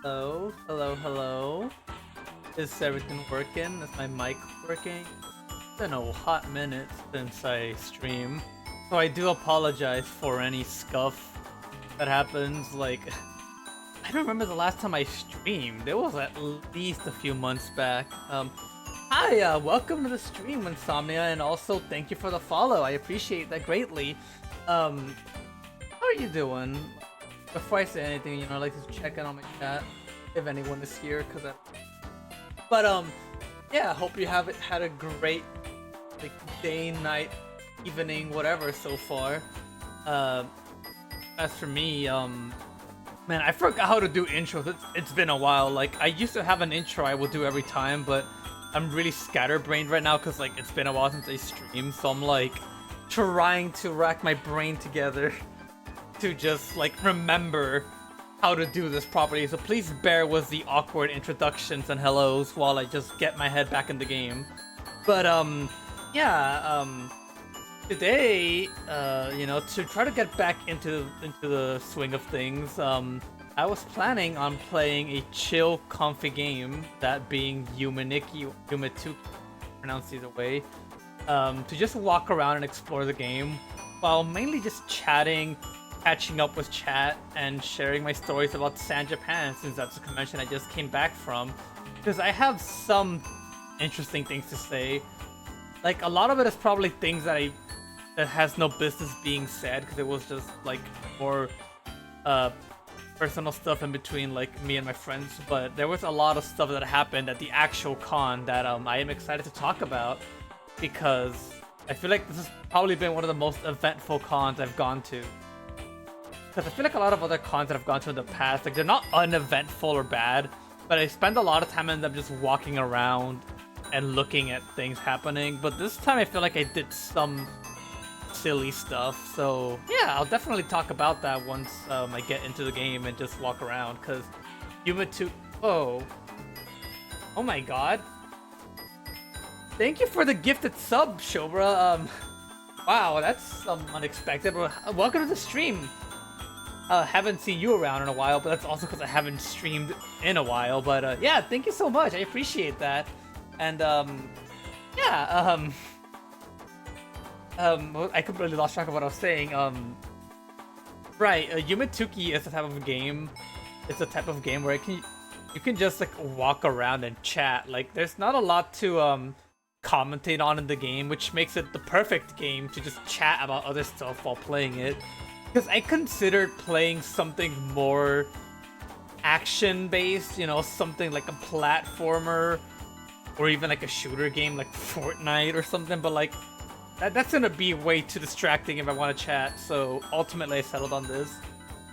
Hello, hello, hello. Is everything working? Is my mic working? It's been a hot minute since I stream, so I do apologize for any scuff that happens. Like, I don't remember the last time I streamed. It was at least a few months back. Hi, welcome to the stream, Insomnia, and also thank you for the follow. I appreciate that greatly. How are you doing? Before I say anything, I'd like to check in on my chat if anyone is here, But yeah, I hope you have had a great like day, night, evening, whatever so far. As for me, man, I forgot how to do intros. It's been a while. Like I used to have an intro I would do every time, but I'm really scatterbrained right now because like it's been a while since I streamed, so I'm like trying to rack my brain together to just like remember how to do this properly. So please bear with the awkward introductions and hellos while I just get my head back in the game. But yeah, today, to try to get back into the swing of things, I was planning on playing a chill, comfy game, that being yume 2, pronounce these away, to just walk around and explore the game, while mainly just chatting, catching up with chat, and sharing my stories about San Japan, since that's a convention I just came back from, because I have some interesting things to say. Like, a lot of it is probably things that has no business being said, because it was just like more personal stuff in between like me and my friends, but there was a lot of stuff that happened at the actual con that I am excited to talk about, because I feel like this has probably been one of the most eventful cons I've gone to. Because I feel like a lot of other cons that I've gone to in the past, like they're not uneventful or bad, but I spend a lot of time in them just walking around and looking at things happening. But this time I feel like I did some silly stuff, so yeah, I'll definitely talk about that once I get into the game and just walk around. Because yume 2, oh my god, thank you for the gifted sub, Shobra. Wow, that's unexpected. Welcome to the stream. Haven't seen you around in a while, but that's also because I haven't streamed in a while. But yeah, thank you so much. I appreciate that. And yeah, I completely lost track of what I was saying. Right, Yume Tuki is a type of game. It's a type of game where you can just like walk around and chat. Like, there's not a lot to commentate on in the game, which makes it the perfect game to just chat about other stuff while playing it. Because I considered playing something more action-based, something like a platformer, or even like a shooter game like Fortnite or something, but like, that's gonna be way too distracting if I want to chat, so ultimately I settled on this.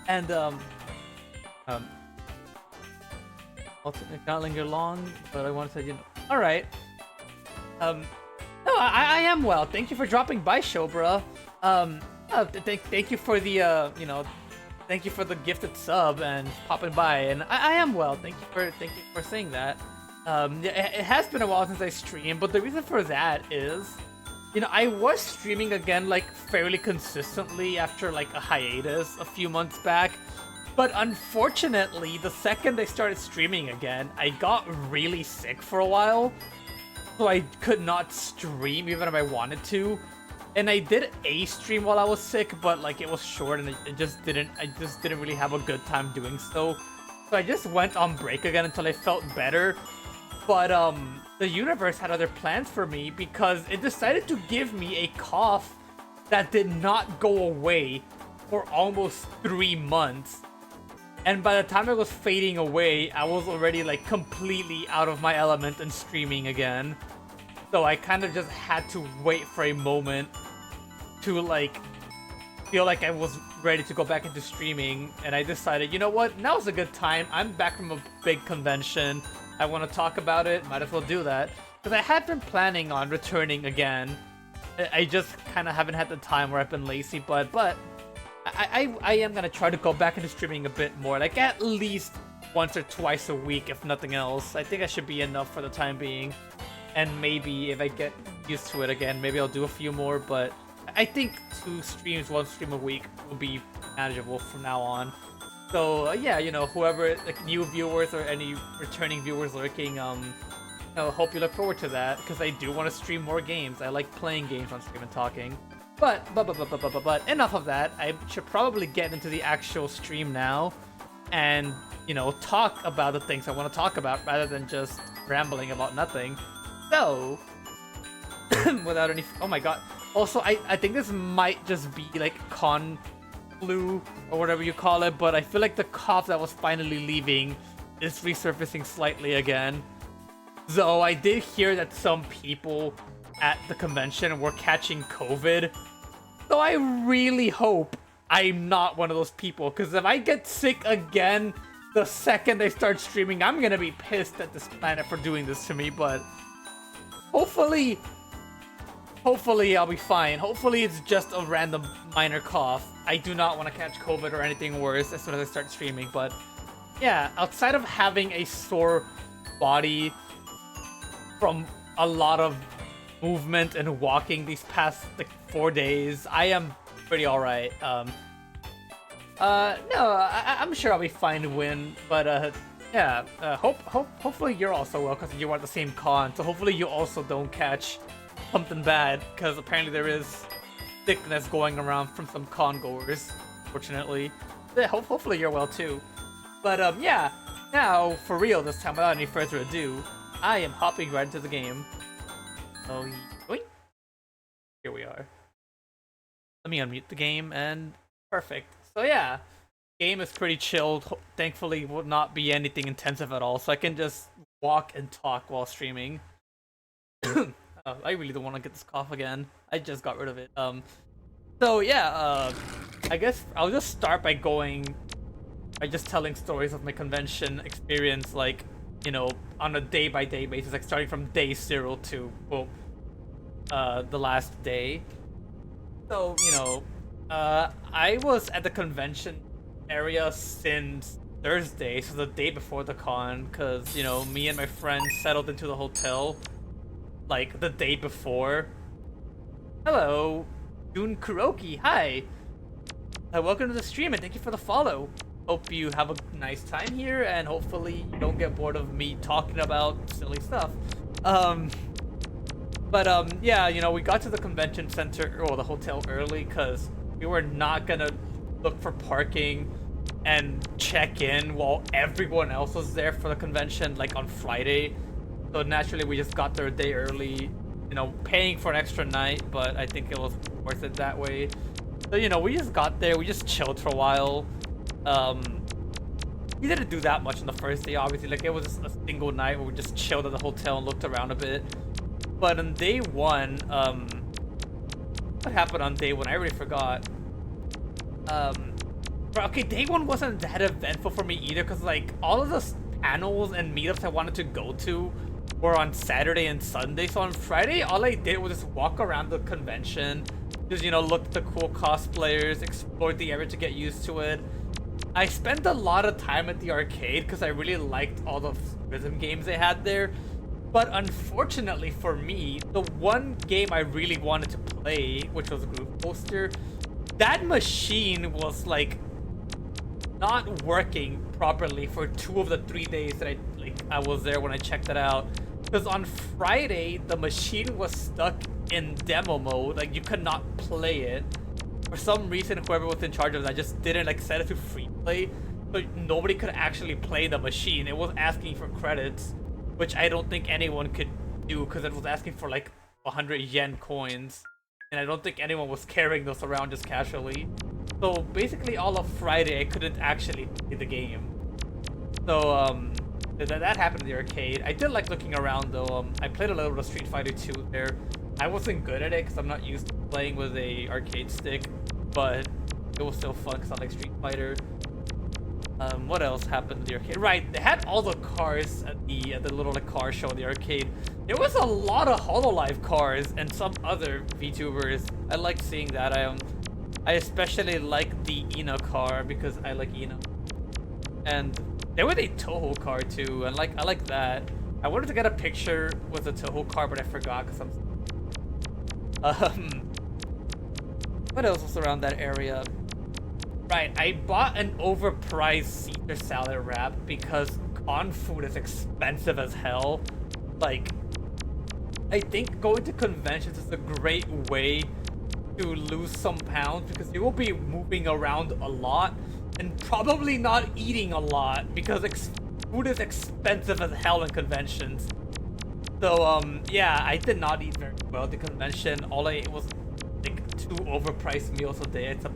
And, ultimately not linger long, but I want to say, alright. No, I am well. Thank you for dropping by, Shobra. Thank you for the thank you for the gifted sub and popping by, and I am well. Thank you for saying that. It has been a while since I streamed, but the reason for that is, I was streaming again like fairly consistently after like a hiatus a few months back, but unfortunately, the second I started streaming again, I got really sick for a while, so I could not stream even if I wanted to. And I did a stream while I was sick, but like it was short, and I just didn't really have a good time doing so. So I just went on break again until I felt better. But the universe had other plans for me, because it decided to give me a cough that did not go away for almost 3 months. And by the time it was fading away, I was already like completely out of my element and streaming again. So I kind of just had to wait for a moment to like feel like I was ready to go back into streaming, and I decided, you know what, now's a good time. I'm back from a big convention. I want to talk about it. Might as well do that, because I had been planning on returning again. I just kind of haven't had the time, where I've been lazy, but I am gonna try to go back into streaming a bit more, like at least once or twice a week, if nothing else. I think that should be enough for the time being. And maybe if I get used to it again, maybe I'll do a few more, but I think 2 streams, 1 stream a week will be manageable from now on. So yeah, whoever like new viewers or any returning viewers lurking, hope you look forward to that because I do want to stream more games. I like playing games on stream and talking. But enough of that. I should probably get into the actual stream now, and talk about the things I want to talk about rather than just rambling about nothing. So, without any, oh my god. Also, I think this might just be like con flu or whatever you call it, but I feel like the cough that was finally leaving is resurfacing slightly again. So I did hear that some people at the convention were catching COVID. So I really hope I'm not one of those people, because if I get sick again the second they start streaming, I'm gonna be pissed at this planet for doing this to me, but hopefully I'll be fine. Hopefully it's just a random minor cough. I do not want to catch COVID or anything worse as soon as I start streaming, but yeah, outside of having a sore body from a lot of movement and walking these past like 4 days, I am pretty alright. No, I'm sure I'll be fine to win, but yeah, hopefully you're also well, because you are at the same con, so hopefully you also don't catch something bad, because apparently there is sickness going around from some con goers, fortunately. Yeah, hopefully you're well too. But yeah, now for real this time, without any further ado, I am hopping right into the game. So, wait. Here we are. Let me unmute the game, and perfect. So yeah, game is pretty chilled. Thankfully, will not be anything intensive at all, so I can just walk and talk while streaming. I really don't want to get this cough again. I just got rid of it. So yeah, I guess I'll just start by just telling stories of my convention experience, like, on a day-by-day basis, like starting from day 0 to, well, the last day. So, I was at the convention area since Thursday, so the day before the con, because, me and my friends settled into the hotel like the day before. Hello, Jun Kuroki, hi! Welcome to the stream and thank you for the follow. Hope you have a nice time here, and hopefully you don't get bored of me talking about silly stuff. Yeah, we got to the convention center, or the hotel early, because we were not gonna look for parking and check in while everyone else was there for the convention, like on Friday. So naturally, we just got there a day early, paying for an extra night, but I think it was worth it that way. So, we just got there, we just chilled for a while. We didn't do that much on the first day, obviously. Like, it was just a single night where we just chilled at the hotel and looked around a bit. But on day 1, what happened on day 1? I already forgot. Okay, day 1 wasn't that eventful for me either, because, like, all of the panels and meetups I wanted to go to were on Saturday and Sunday. So on Friday, all I did was just walk around the convention, just, look at the cool cosplayers, explore the area to get used to it. I spent a lot of time at the arcade because I really liked all the rhythm games they had there. But unfortunately for me, the one game I really wanted to play, which was Groove Coaster, that machine was like not working properly for 2 of the 3 days that I was there when I checked it out. Because on Friday, the machine was stuck in demo mode, like you could not play it. For some reason, whoever was in charge of that just didn't set it to free play, so nobody could actually play the machine. It was asking for credits, which I don't think anyone could do because it was asking for like 100 yen coins, and I don't think anyone was carrying those around just casually. So basically all of Friday I couldn't actually play the game. So that happened in the arcade. I did like looking around though. I played a little bit of Street Fighter 2 there. I wasn't good at it because I'm not used to playing with a arcade stick, but it was still fun because I like Street Fighter. What else happened in the arcade? Right, they had all the cars at the little car show in the arcade. There was a lot of HoloLive cars and some other VTubers. I liked seeing that. I especially like the Ina car because I like Ina. And there was a Toho car too, and I like that. I wanted to get a picture with the Toho car, but I forgot because what else was around that area? Right, I bought an overpriced Caesar salad wrap because con food is expensive as hell. Like, I think going to conventions is a great way to lose some pounds because you will be moving around a lot and probably not eating a lot because food is expensive as hell in conventions. So, yeah, I did not eat very well at the convention. All I ate was like 2 overpriced meals a day instead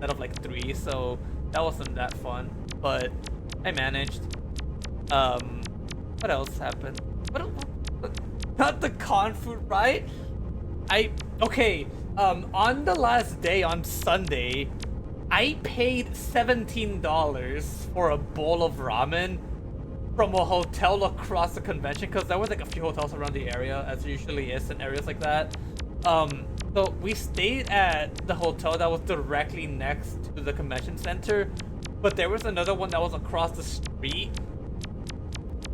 of like 3, so that wasn't that fun. But I managed. What else happened? Not the con food, right? Okay, on the last day, on Sunday, I paid $17 for a bowl of ramen from a hotel across the convention, because there was like a few hotels around the area, as there usually is in areas like that. So we stayed at the hotel that was directly next to the convention center, but there was another one that was across the street.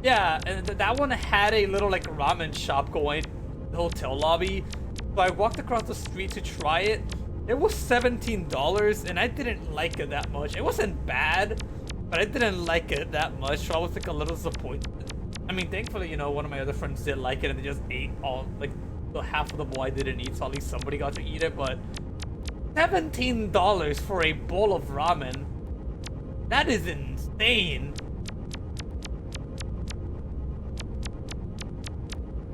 Yeah, and that one had a little like ramen shop going in the hotel lobby. So I walked across the street to try it. It was $17, and I didn't like it that much. It wasn't bad, but I didn't like it that much, so I was like a little disappointed. I mean, thankfully, you know, one of my other friends did like it, and they just ate all, like, the half of the bowl I didn't eat, so at least somebody got to eat it, but $17 for a bowl of ramen? That is insane.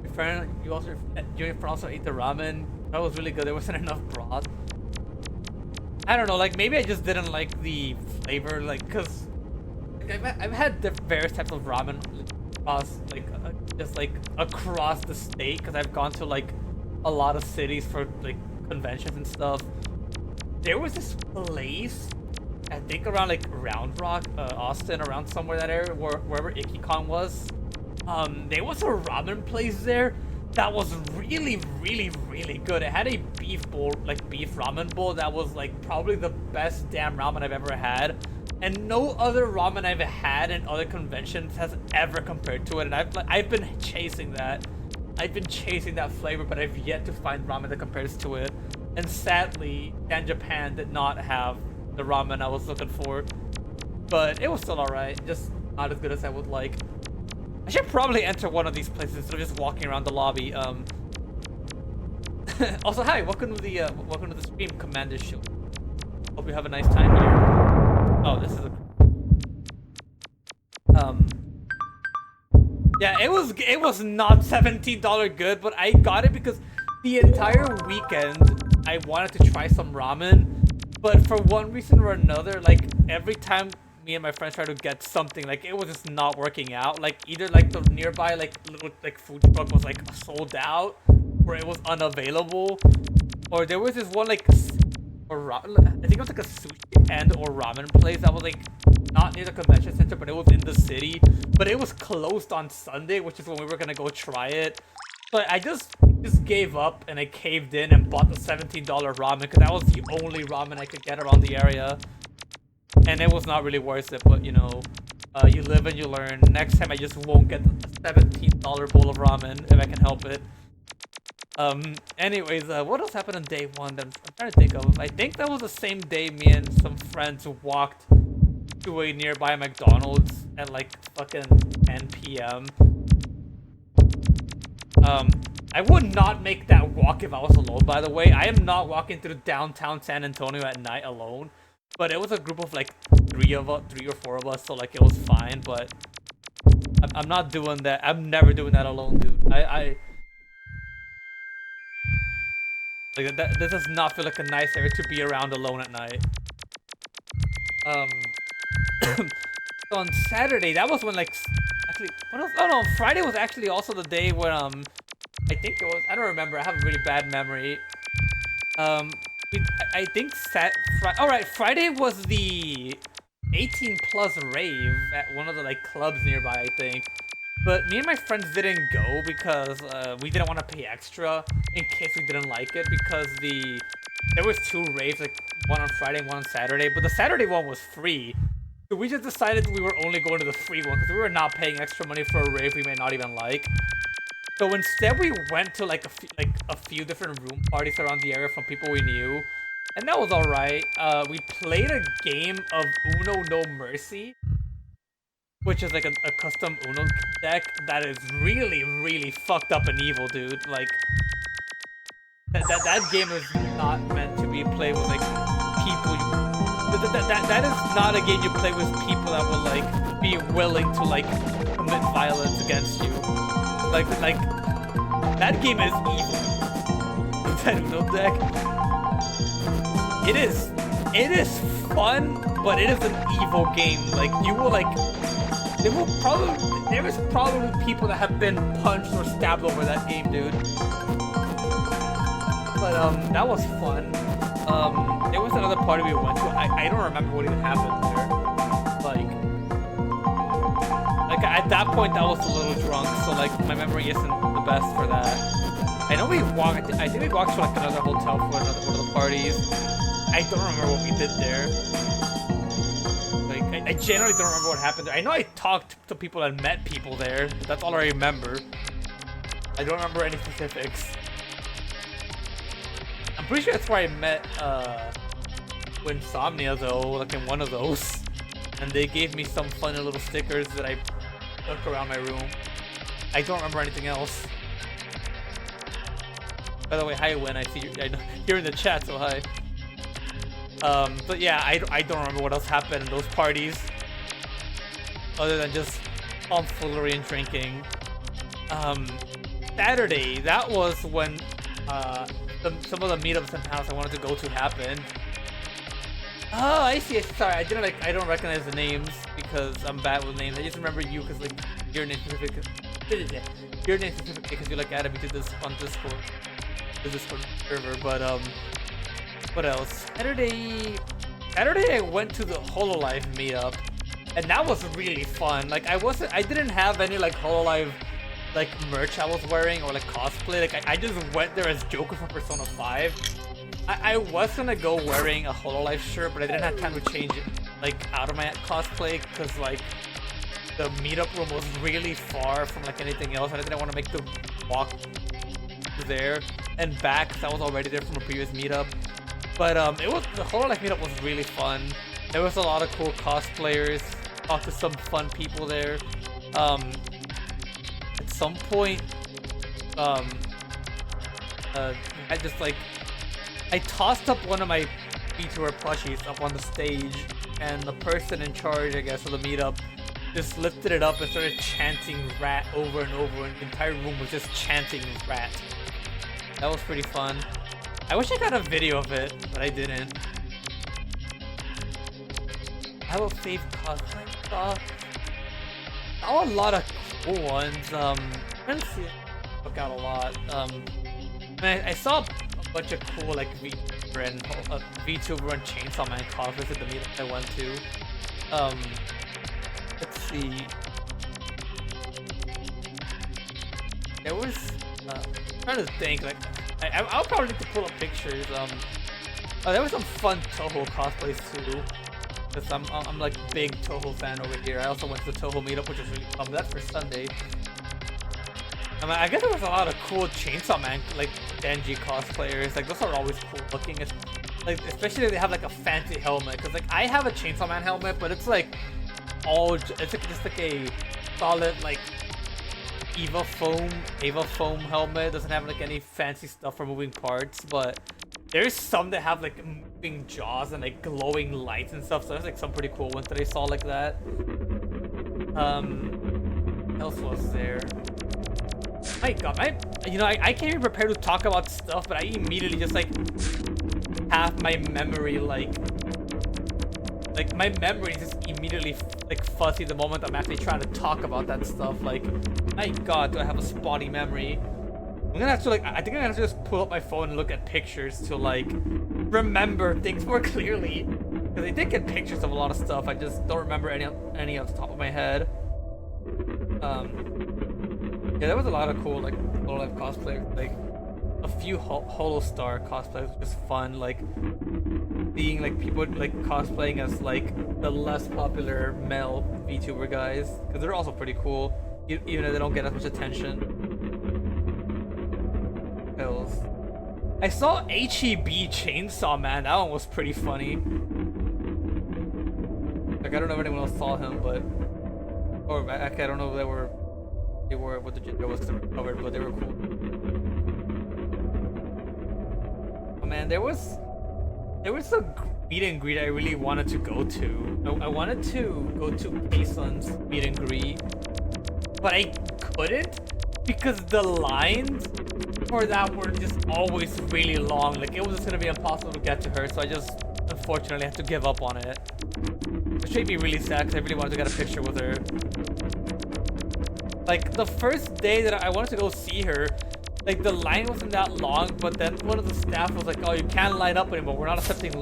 Your friend also ate the ramen? That was really good, there wasn't enough broth. I don't know, like, maybe I just didn't like the flavor, like, cause I've had various types of ramen across, like, just like across the state, because I've gone to like a lot of cities for like conventions and stuff. There was this place, I think around like Round Rock, Austin, around somewhere that area, wherever IkiCon was. There was a ramen place there that was really, really, really good. It had a beef bowl, like beef ramen bowl, that was like probably the best damn ramen I've ever had. And no other ramen I've had in other conventions has ever compared to it. And I've been chasing that. I've been chasing that flavor, but I've yet to find ramen that compares to it. And sadly, Japan did not have the ramen I was looking for. But it was still alright, just not as good as I would like. I should probably enter one of these places instead of just walking around the lobby. Also, hi, welcome to the stream, Commander Shield. Hope you have a nice time here. Oh, this is a... Yeah, it was not $17 good, but I got it because the entire weekend I wanted to try some ramen, but for one reason or another, like, every time me and my friends tried to get something, like, it was just not working out. Like, either like the nearby like little like food truck was like sold out, or it was unavailable, or there was this one like I think it was like a sushi and or ramen place that was like not near the convention center, but it was in the city, but it was closed on Sunday, which is when we were gonna go try it. But I just gave up and I caved in and bought the $17 ramen because that was the only ramen I could get around the area. And it was not really worth it, but you know, you live and you learn. Next time I just won't get a $17 bowl of ramen if I can help it. Anyways, what else happened on day 1 that I'm trying to think of? I think that was the same day me and some friends walked to a nearby McDonald's at like fucking 10 p.m. I would not make that walk if I was alone, by the way. I am not walking through downtown San Antonio at night alone. But it was a group of like 3 or 4 of us, so like it was fine, but I'm not doing that. I'm never doing that alone, dude. Like this does not feel like a nice area to be around alone at night. So on Saturday, that was when like actually what else? Oh no, Friday was actually also the day when I think it was, I don't remember. I have a really bad memory. I think Friday was the 18 plus rave at one of the like clubs nearby, I think. But me and my friends didn't go because we didn't want to pay extra in case we didn't like it, because there was 2 raves, like one on Friday and one on Saturday, but the Saturday one was free. So we just decided we were only going to the free one because we were not paying extra money for a rave we may not even like. So instead we went to like a few different room parties around the area from people we knew. and that was alright. We played a game of Uno No Mercy, which is like a custom Uno deck that is really, really fucked up and evil, dude. Like, that game is not meant to be played with, like, people. That is not a game you play with people that will, like, be willing to, like, commit violence against you. Like, that game is evil. That Uno deck. It is fun, but it is an evil game. Like, you will, like, there is probably people that have been punched or stabbed over that game, dude. But that was fun. There was another party we went to. I don't remember what even happened there. Like at that point I was a little drunk, so like my memory isn't the best for that. I know we walked. I think we walked to like another hotel for one of the parties. I don't remember what we did there. Like I generally don't remember what happened there. I know I talked to people and met people there. But that's all I remember. I don't remember any specifics. I'm pretty sure that's where I met Insomnia though, like in one of those. And they gave me some funny little stickers that I took around my room. I don't remember anything else. By the way, hi Win, I see you, you're in the chat, so hi. But yeah, I don't remember what else happened in those parties. Other than just tomfoolery and drinking. Saturday, that was when some of the meetups and house I wanted to go to happened. Oh, I see. Sorry, I don't recognize the names because I'm bad with names. I just remember you because like your name specific. Your name specific because you like added me to this on Discord, the Discord server. But what else? Saturday I went to the Hololive meetup, and that was really fun. Like I didn't have any like Hololive like merch I was wearing or like cosplay. Like I just went there as Joker from Persona 5. I was gonna go wearing a Hololive shirt, but I didn't have time to change it like out of my cosplay because like the meetup room was really far from like anything else, and I didn't want to make the walk there and back because I was already there from a previous meetup. But the Hololive meetup was really fun. There was a lot of cool cosplayers. Talked to some fun people there. At some point, I just like. I tossed up one of my VTuber plushies up on the stage, and the person in charge, I guess, of the meetup just lifted it up and started chanting rat over and over, and the entire room was just chanting rat. That was pretty fun. I wish I got a video of it, but I didn't. I will save cosplay stuff. Saw a lot of cool ones. I'm trying to see it look out a lot. I saw bunch of cool like VTuber and Chainsaw Man cosplays at the meetup I went to. Let's see. There was I'm trying to think, like I'll probably need to pull up pictures. There was some fun Toho cosplays too. Cause I'm like big Toho fan over here. I also went to the Toho meetup, which was really fun. But that's for Sunday. I guess there was a lot of cool Chainsaw Man, like Denji cosplayers. Like those are always cool looking. It's, like especially if they have like a fancy helmet. Cause like I have a Chainsaw Man helmet, but it's like it's like just like a solid like Ava foam helmet. It doesn't have like any fancy stuff for moving parts. But there's some that have like moving jaws and like glowing lights and stuff. So there's like some pretty cool ones that I saw like that. What else was there? My god, I can't even prepare to talk about stuff, but I immediately just like have my memory like my memory is just immediately like fuzzy the moment I'm actually trying to talk about that stuff. Like, my god, do I have a spotty memory? I'm gonna have to like, I think I'm gonna have to just pull up my phone and look at pictures to like remember things more clearly. Because I did get pictures of a lot of stuff, I just don't remember any off the top of my head. Yeah, there was a lot of cool like Hololive cosplayers, like a few Holostar cosplays, which was fun. Like seeing like people like cosplaying as like the less popular male VTuber guys, because they're also pretty cool, even if they don't get as much attention. I saw HEB Chainsaw Man. That one was pretty funny. Like I don't know if anyone else saw him, but or I don't know if they were what the gender was covered, but they were cool. Oh man, there was a meet and greet I really wanted to go to. I wanted to go to Payson's meet and greet, but I couldn't because the lines for that were just always really long. Like it was just gonna be impossible to get to her, so I just unfortunately had to give up on it. Which made me really sad because I really wanted to get a picture with her. Like the first day that I wanted to go see her, like the line wasn't that long, but then one of the staff was like, "Oh, you can't line up anymore. We're not accepting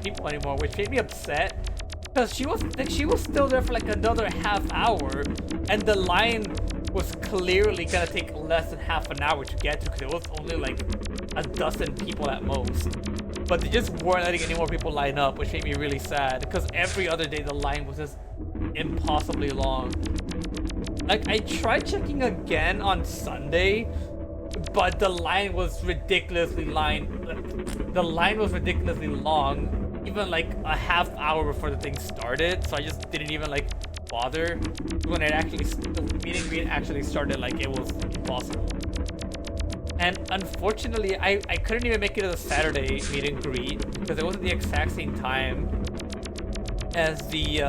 people anymore," which made me upset because she was still there for like another half hour, and the line was clearly gonna take less than half an hour to get to because it was only like a dozen people at most. But they just weren't letting any more people line up, which made me really sad because every other day the line was just impossibly long. Like I tried checking again on Sunday, but the line was ridiculously long, even like a half hour before the thing started. So I just didn't even like bother. When the meet and greet actually started, like it was impossible. And unfortunately, I couldn't even make it to the Saturday meet and greet because it wasn't the exact same time as the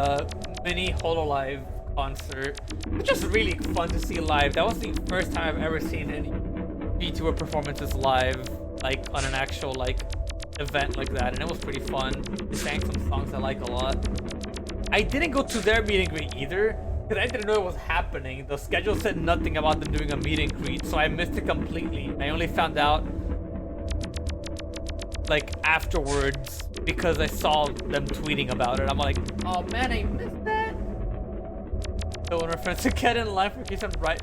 mini Hololive concert, which was really fun to see live. That was the first time I've ever seen any VTuber performances live, like on an actual like event like that, and it was pretty fun. They sang some songs I like a lot. I didn't go to their meet and greet either because I didn't know it was happening. The schedule said nothing about them doing a meet and greet, so I missed it completely. I only found out like afterwards because I saw them tweeting about it. I'm like, oh man, I missed that. So when we're friends to get in line for case I'm right.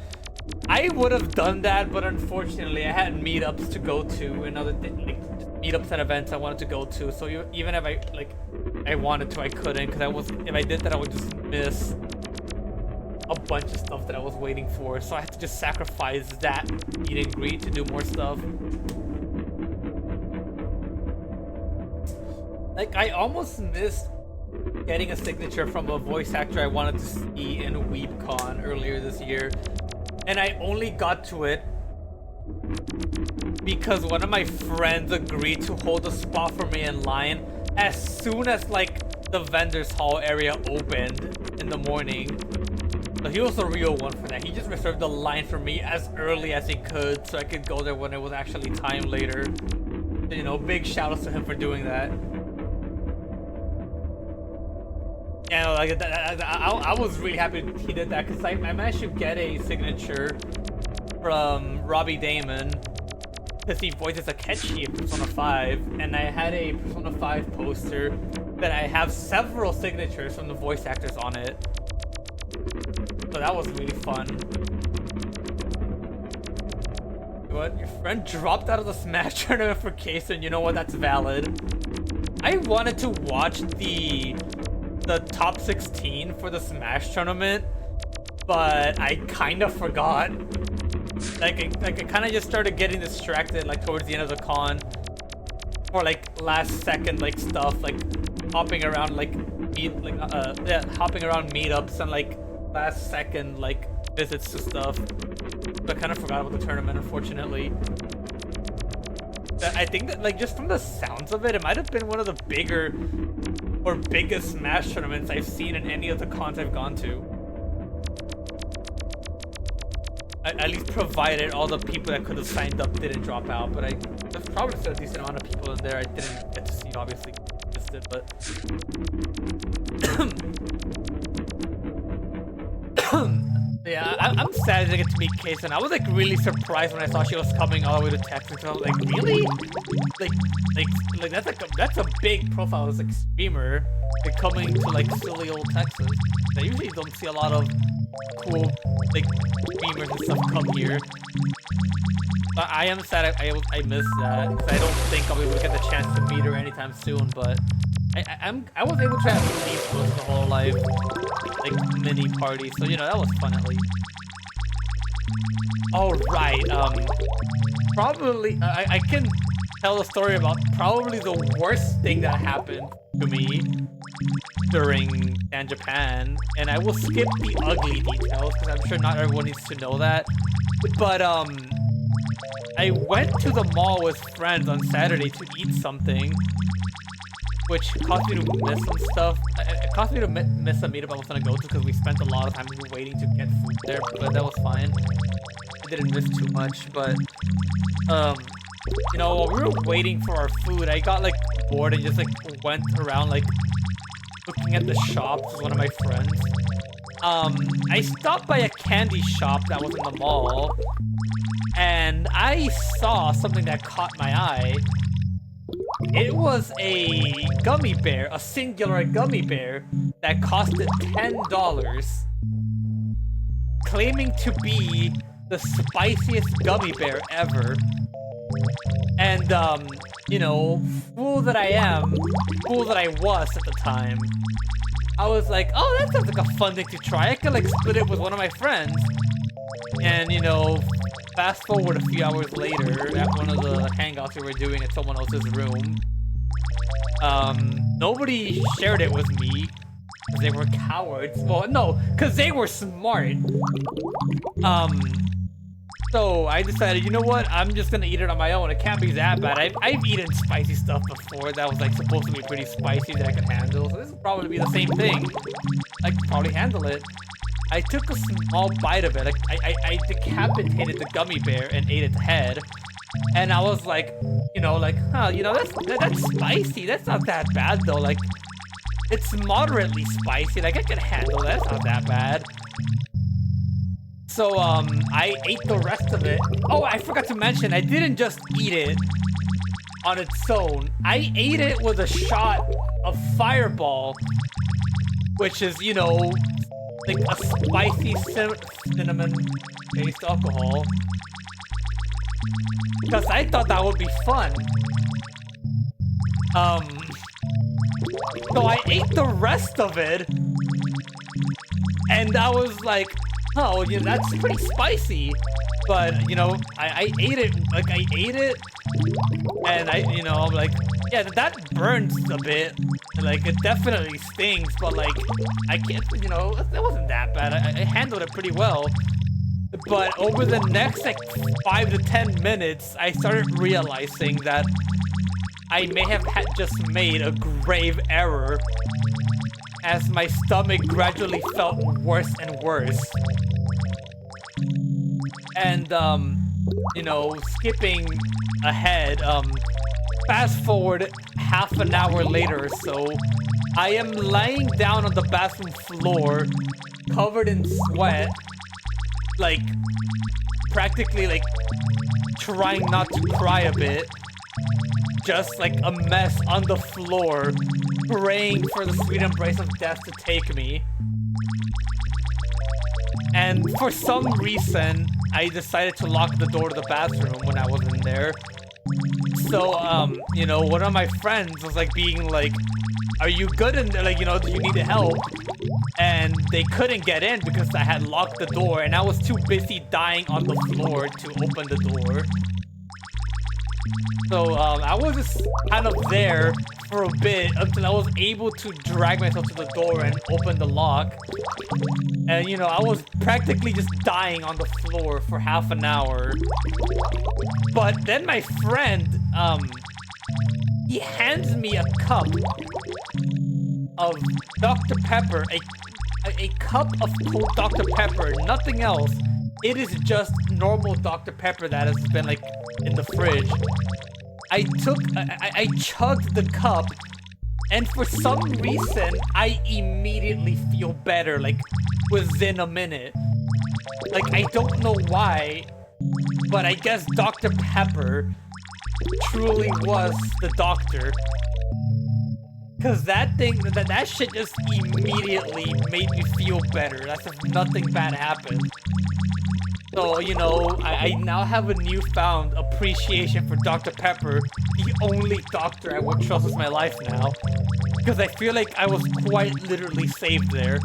I would have done that, but unfortunately I had meetups to go to and other meetups and events I wanted to go to. So even if I wanted to, I couldn't because if I did that I would just miss a bunch of stuff that I was waiting for. So I had to just sacrifice that meet and greet to do more stuff. Like I almost missed getting a signature from a voice actor I wanted to see in WeebCon earlier this year. And I only got to it because one of my friends agreed to hold a spot for me in line as soon as like the vendors hall area opened in the morning. So he was the real one for that. He just reserved the line for me as early as he could so I could go there when it was actually time later. So, you know, big shout outs to him for doing that. Yeah, like I was really happy he did that because I managed to get a signature from Robbie Damon because he voices Akechi in Persona 5, and I had a Persona 5 poster that I have several signatures from the voice actors on it. So that was really fun. What? Your friend dropped out of the Smash tournament for case, and you know what? That's valid. I wanted to watch the top 16 for the Smash tournament, but I kind of forgot. Like I kind of just started getting distracted like towards the end of the con, or like last second like stuff, like hopping around like hopping around meetups and like last second like visits to stuff. So I kind of forgot about the tournament, unfortunately. I think that like just from the sounds of it, it might have been one of the bigger or biggest Smash tournaments I've seen in any of the cons I've gone to. At least provided all the people that could have signed up didn't drop out, but there's probably still a decent amount of people in there I didn't get to see, obviously missed it, but yeah, I'm sad I didn't get to meet Kason. I was like really surprised when I saw she was coming all the way to Texas. I was like, really? Like that's a big profile as like streamer, like coming to like silly old Texas. I usually don't see a lot of cool like streamers and stuff come here. But I am sad I missed that because I don't think I'll be able to get the chance to meet her anytime soon. But I was able to at least go to the whole live like mini party, so you know that was fun at least. Oh right, probably I can tell a story about probably the worst thing that happened to me during San Japan, and I will skip the ugly details because I'm sure not everyone needs to know that. But I went to the mall with friends on Saturday to eat something, which caused me to miss some stuff. It caused me to miss a meetup I was gonna go to because we spent a lot of time waiting to get food there, but that was fine. I didn't miss too much, but you know, while we were waiting for our food, I got like bored and just like went around like looking at the shops with one of my friends. I stopped by a candy shop that was in the mall, and I saw something that caught my eye. It was a gummy bear, a singular gummy bear that costed $10, claiming to be the spiciest gummy bear ever. And, you know, fool that I was at the time, I was like, oh, that sounds like a fun thing to try. I could, like, split it with one of my friends. And, you know, fast forward a few hours later, at one of the hangouts we were doing at someone else's room, nobody shared it with me, because they were cowards. Well, no, because they were smart. So I decided, you know what? I'm just gonna eat it on my own. It can't be that bad. I've eaten spicy stuff before that was like supposed to be pretty spicy that I could handle. So this will probably be the same thing. I could probably handle it. I took a small bite of it. Like I decapitated the gummy bear and ate its head. And I was like, you know, like, huh, you know, that's spicy. That's not that bad though. Like, it's moderately spicy. Like I can handle that. It's not that bad. So, I ate the rest of it. Oh, I forgot to mention, I didn't just eat it on its own. I ate it with a shot of Fireball, which is, you know, like a spicy cinnamon-based alcohol. Because I thought that would be fun. So I ate the rest of it, and I was like, oh, you know, that's pretty spicy. But, you know, I ate it, like, I ate it, and you know, I'm like, yeah, that burns a bit. Like, it definitely stings, but, like, I can't, you know, it wasn't that bad. I handled it pretty well. But over the next, like, 5 to 10 minutes, I started realizing that I may have just made a grave error as my stomach gradually felt worse and worse. And, you know, skipping ahead, fast forward half an hour later or so, I am lying down on the bathroom floor, covered in sweat, like, practically, like, trying not to cry a bit, just like a mess on the floor, praying for the sweet embrace of death to take me. And for some reason, I decided to lock the door to the bathroom when I was in there. So, you know, one of my friends was like being like, are you good? And like, you know, do you need help? And they couldn't get in because I had locked the door and I was too busy dying on the floor to open the door. So, I was just kind of there for a bit until I was able to drag myself to the door and open the lock. And, you know, I was practically just dying on the floor for half an hour. But then my friend, he hands me a cup of Dr. Pepper, a cup of cold Dr. Pepper, nothing else. It is just normal Dr. Pepper that has been, like, in the fridge. I chugged the cup, and for some reason, I immediately feel better, like, within a minute. Like, I don't know why, but I guess Dr. Pepper truly was the doctor. Cause that thing, that shit just immediately made me feel better. That's if nothing bad happened. So, you know, I now have a newfound appreciation for Dr. Pepper, the only doctor I would trust with my life now. Because I feel like I was quite literally saved there.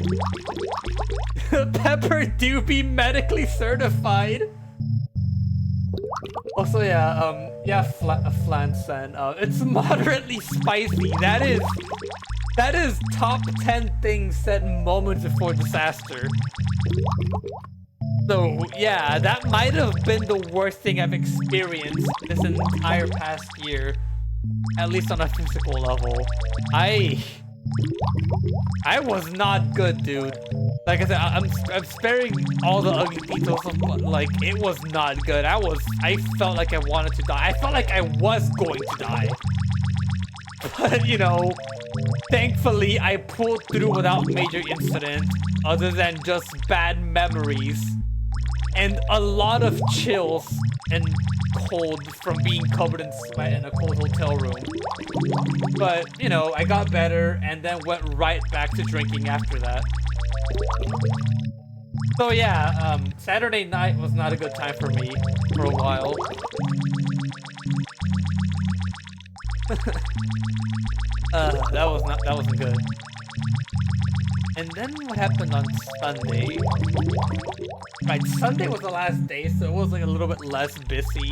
Pepper do be medically certified. Also, yeah, flansen. It's moderately spicy. That is top 10 things said moments before disaster. So yeah, that might have been the worst thing I've experienced this entire past year, at least on a physical level. I was not good, dude. Like I said, I'm sparing all the ugly details, but like it was not good. I felt like I wanted to die. I felt like I was going to die. But you know, thankfully I pulled through without major incident, other than just bad memories and a lot of chills and cold from being covered in sweat in a cold hotel room. But, you know, I got better and then went right back to drinking after that. So yeah, Saturday night was not a good time for me for a while. That wasn't good. And then what happened on Sunday? Right, Sunday was the last day, so it was like a little bit less busy.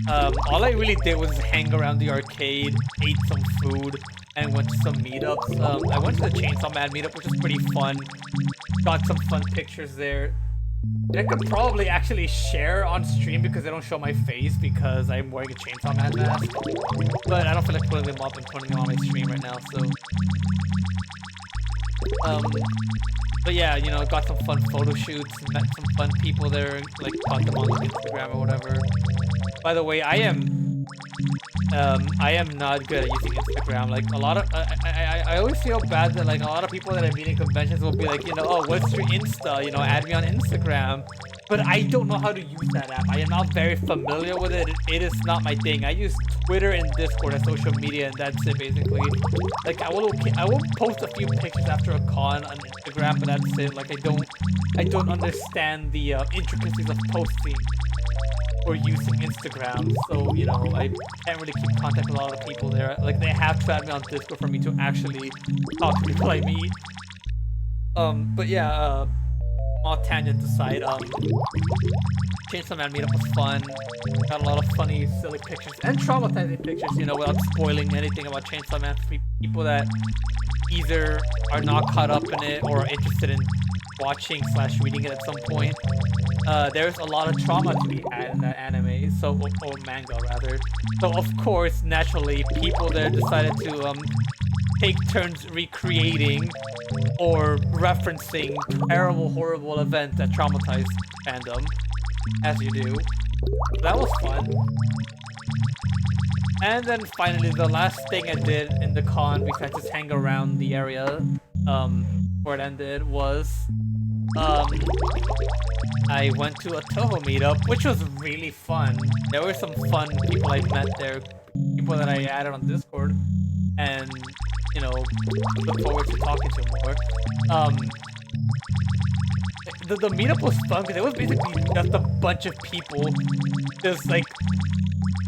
All I really did was hang around the arcade, ate some food, and went to some meetups. I went to the Chainsaw Man meetup, which was pretty fun. Got some fun pictures there. I could probably actually share on stream because they don't show my face because I'm wearing a Chainsaw Man mask. But I don't feel like putting them up and putting them on my stream right now, so... but yeah, you know, got some fun photo shoots, met some fun people there, like caught them on Instagram or whatever. By the way, I am not good at using Instagram. Like a lot of, I always feel bad that like a lot of people that I meet in conventions will be like, you know, oh, what's your Insta? You know, add me on Instagram. But I don't know how to use that app. I am not very familiar with it. It is not my thing. I use Twitter and Discord as social media, and that's it basically. Like I will post a few pictures after a con on Instagram, but that's it. Like I don't understand the intricacies of posting or using Instagram. So you know, I can't really keep contact with a lot of people there. Like they have to add me on Discord for me to actually talk to people I meet. But yeah. All tangent aside, Chainsaw Man meetup was fun. Got a lot of funny, silly pictures and traumatizing pictures, you know, without spoiling anything about Chainsaw Man for people that either are not caught up in it or are interested in watching / reading it at some point. There's a lot of trauma to be had in that anime, or manga rather. So of course, naturally, people there decided to take turns recreating or referencing terrible, horrible events that traumatized fandom, as you do. That was fun. And then finally, the last thing I did in the con, besides just hang around the area where it ended, was I went to a Toho meetup, which was really fun. There were some fun people I met there, people that I added on Discord, and you know, look forward to talking to more. The meetup was fun because it was basically just a bunch of people just like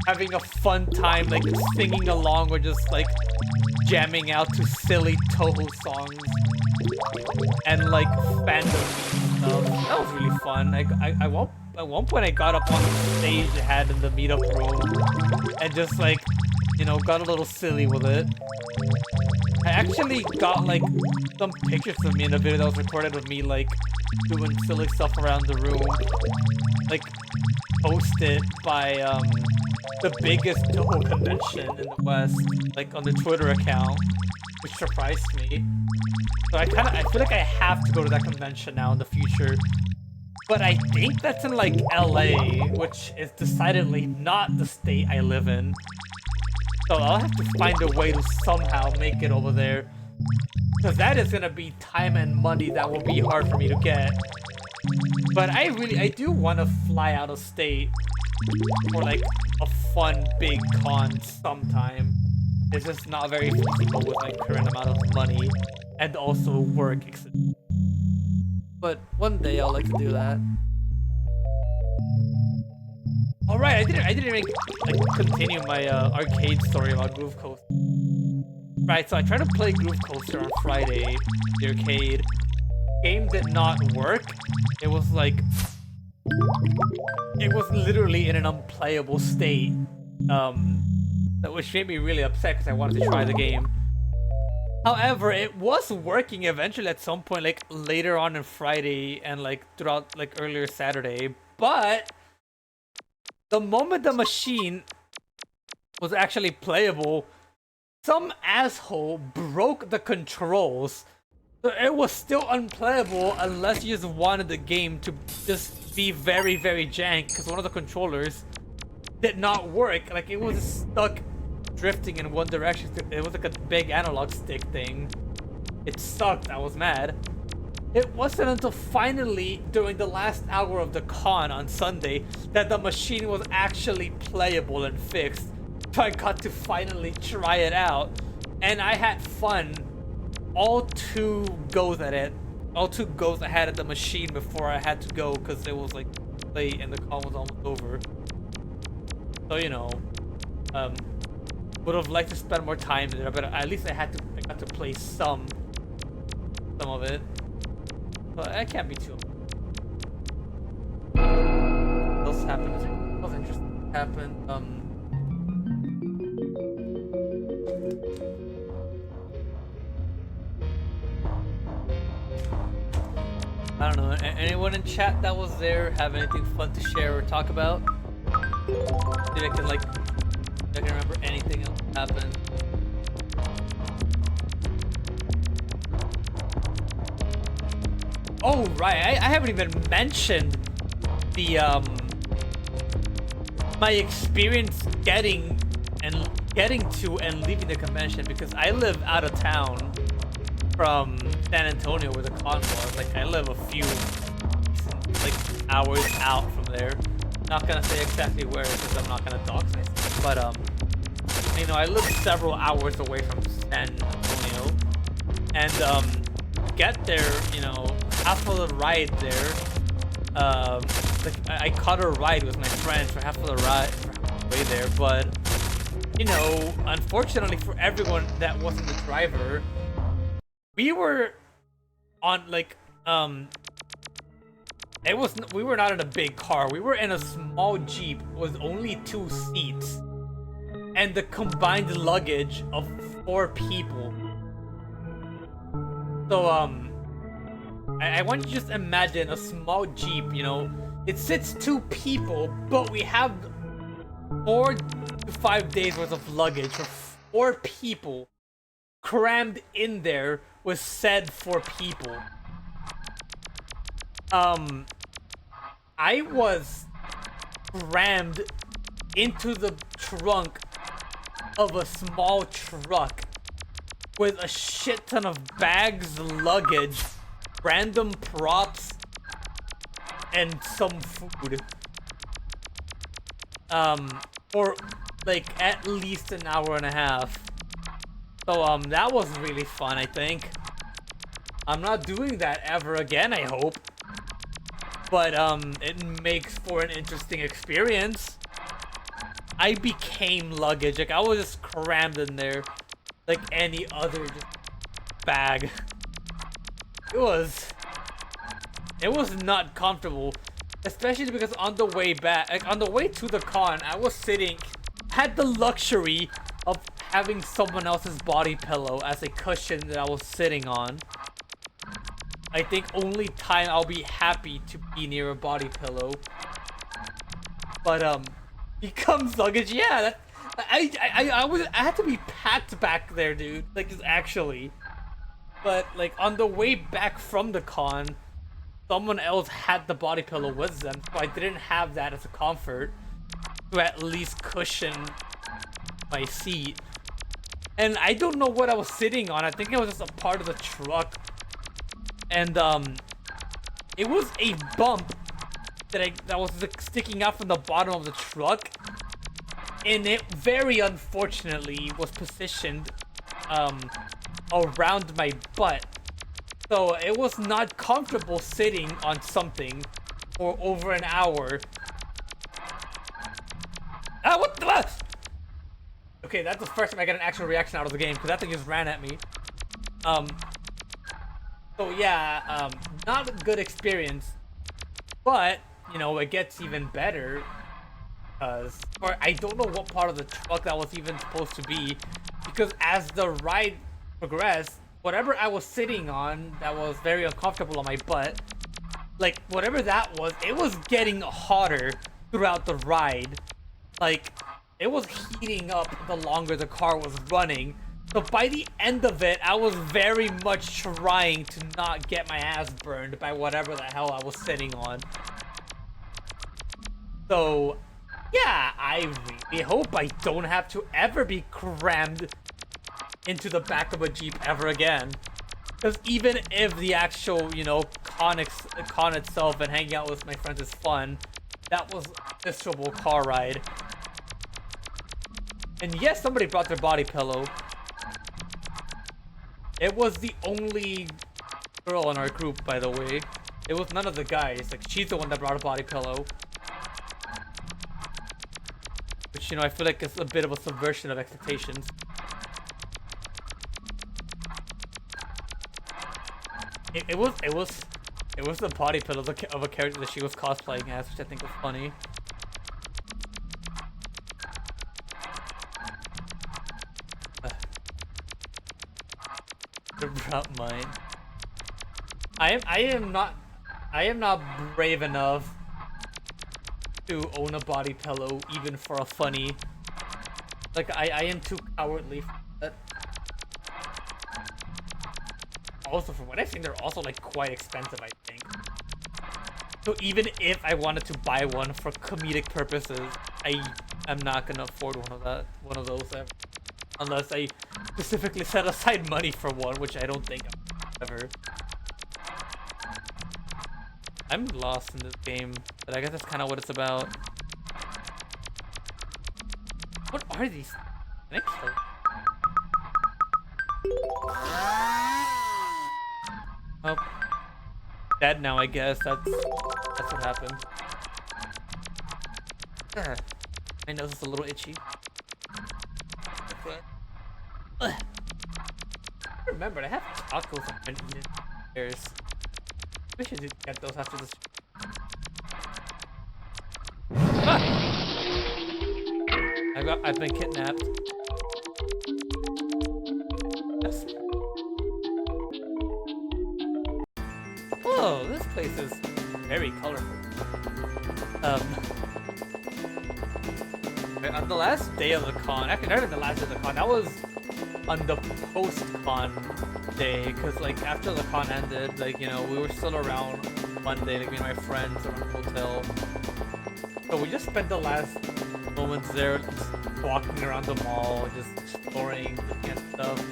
having a fun time, like singing along or just like jamming out to silly Toho songs and like fandom stuff. That was really fun. At one point I got up on the stage they had in the meetup room and just like, you know, got a little silly with it. I actually got like some pictures of me in the video that was recorded of me like doing silly stuff around the room, like posted by the biggest Toho convention in the West, like on the Twitter account, which surprised me. So I feel like I have to go to that convention now in the future. But I think that's in like LA, which is decidedly not the state I live in. So I'll have to find a way to somehow make it over there. Because that is going to be time and money that will be hard for me to get. But I do want to fly out of state for like a fun big con sometime. It's just not very feasible with my current amount of money and also work. But one day I'll like to do that. All right, I didn't even like continue my arcade story about Groove Coaster. Right, so I tried to play Groove Coaster on Friday, the arcade. Game did not work. It was like it was literally in an unplayable state. Which made me really upset because I wanted to try the game. However, it was working eventually at some point, like later on Friday and like throughout like earlier Saturday. But the moment the machine was actually playable, some asshole broke the controls. So it was still unplayable unless you just wanted the game to just be very, very jank because one of the controllers did not work. Like it was stuck drifting in one direction. It was like a big analog stick thing. It sucked. I was mad. It wasn't until finally during the last hour of the con on Sunday that the machine was actually playable and fixed. So I got to finally try it out, and I had fun all 2 goes at it. All 2 goes I had at the machine before I had to go because it was like late and the con was almost over. So you know, would have liked to spend more time there, but at least I got to play some of it. But I can't be too. What else happened? What else interesting happened? I don't know. Anyone in chat that was there have anything fun to share or talk about? See if I can remember anything else that happened. Oh right, I haven't even mentioned the my experience getting to and leaving the convention, because I live out of town from San Antonio where the con was. Like I live a few like hours out from there. Not gonna say exactly where because I'm not gonna dox myself. But you know, I live several hours away from San Antonio, and to get there, you know, half of the ride there, like I caught a ride with my friends for half of the way there, but you know, unfortunately for everyone that wasn't the driver, we were on like we were not in a big car. We were in a small Jeep with only 2 seats and the combined luggage of 4 people. So I want you to just imagine a small Jeep, you know, it sits 2 people, but we have 4 to 5 days worth of luggage for 4 people crammed in there with said 4 people. I was rammed into the trunk of a small truck with a shit ton of bags, luggage, random props, and some food. For like at least an hour and a half. So that was really fun, I think. I'm not doing that ever again, I hope. But it makes for an interesting experience. I became luggage. Like I was just crammed in there like any other bag. It was not comfortable, especially because on the way back, like on the way to the con, I had the luxury of having someone else's body pillow as a cushion that I was sitting on. I think only time I'll be happy to be near a body pillow. But becomes luggage. Yeah, I had to be packed back there, dude. Like just actually. But like on the way back from the con, someone else had the body pillow with them, so I didn't have that as a comfort to at least cushion my seat. And I don't know what I was sitting on. I think it was just a part of the truck. And it was a bump that was like sticking out from the bottom of the truck, and it very unfortunately was positioned around my butt, so it was not comfortable sitting on something for over an hour. Ah, what the? Okay, that's the first time I got an actual reaction out of the game, because that thing just ran at me. So yeah, not a good experience, but you know, it gets even better. Or I don't know what part of the truck that was even supposed to be, because as the ride progressed, whatever I was sitting on that was very uncomfortable on my butt, like whatever that was, it was getting hotter throughout the ride. Like it was heating up the longer the car was running. So by the end of it, I was very much trying to not get my ass burned by whatever the hell I was sitting on. So yeah, I really hope I don't have to ever be crammed into the back of a Jeep ever again. Because even if the actual, you know, con itself and hanging out with my friends is fun, that was a miserable car ride. And yes, somebody brought their body pillow. It was the only girl in our group, by the way. It was none of the guys. Like, she's the one that brought a body pillow. Which, you know, I feel like it's a bit of a subversion of expectations. It was the body pillow of a character that she was cosplaying as, which I think was funny. About mine. I am not brave enough to own a body pillow even for a funny. Like I am too cowardly for that. Also, from what I've seen, they're also like quite expensive, I think. So even if I wanted to buy one for comedic purposes, I am not gonna afford one of those ever. Unless I specifically set aside money for one, which I don't think I'll ever. I'm lost in this game, but I guess that's kind of what it's about. What are these? Can I kill? Oh, dead now. I guess that's what happened. My nose is a little itchy. I remembered I have tacos on my ears. We should get those after this. Ah! I've been kidnapped. Yes. Whoa, this place is very colorful. On the last day of the con, actually not even the last day of the con, that was on the post-con day, because like after the con ended, like, you know, we were still around Monday, like me and my friends around the hotel. So we just spent the last moments there just walking around the mall, just exploring, looking at stuff.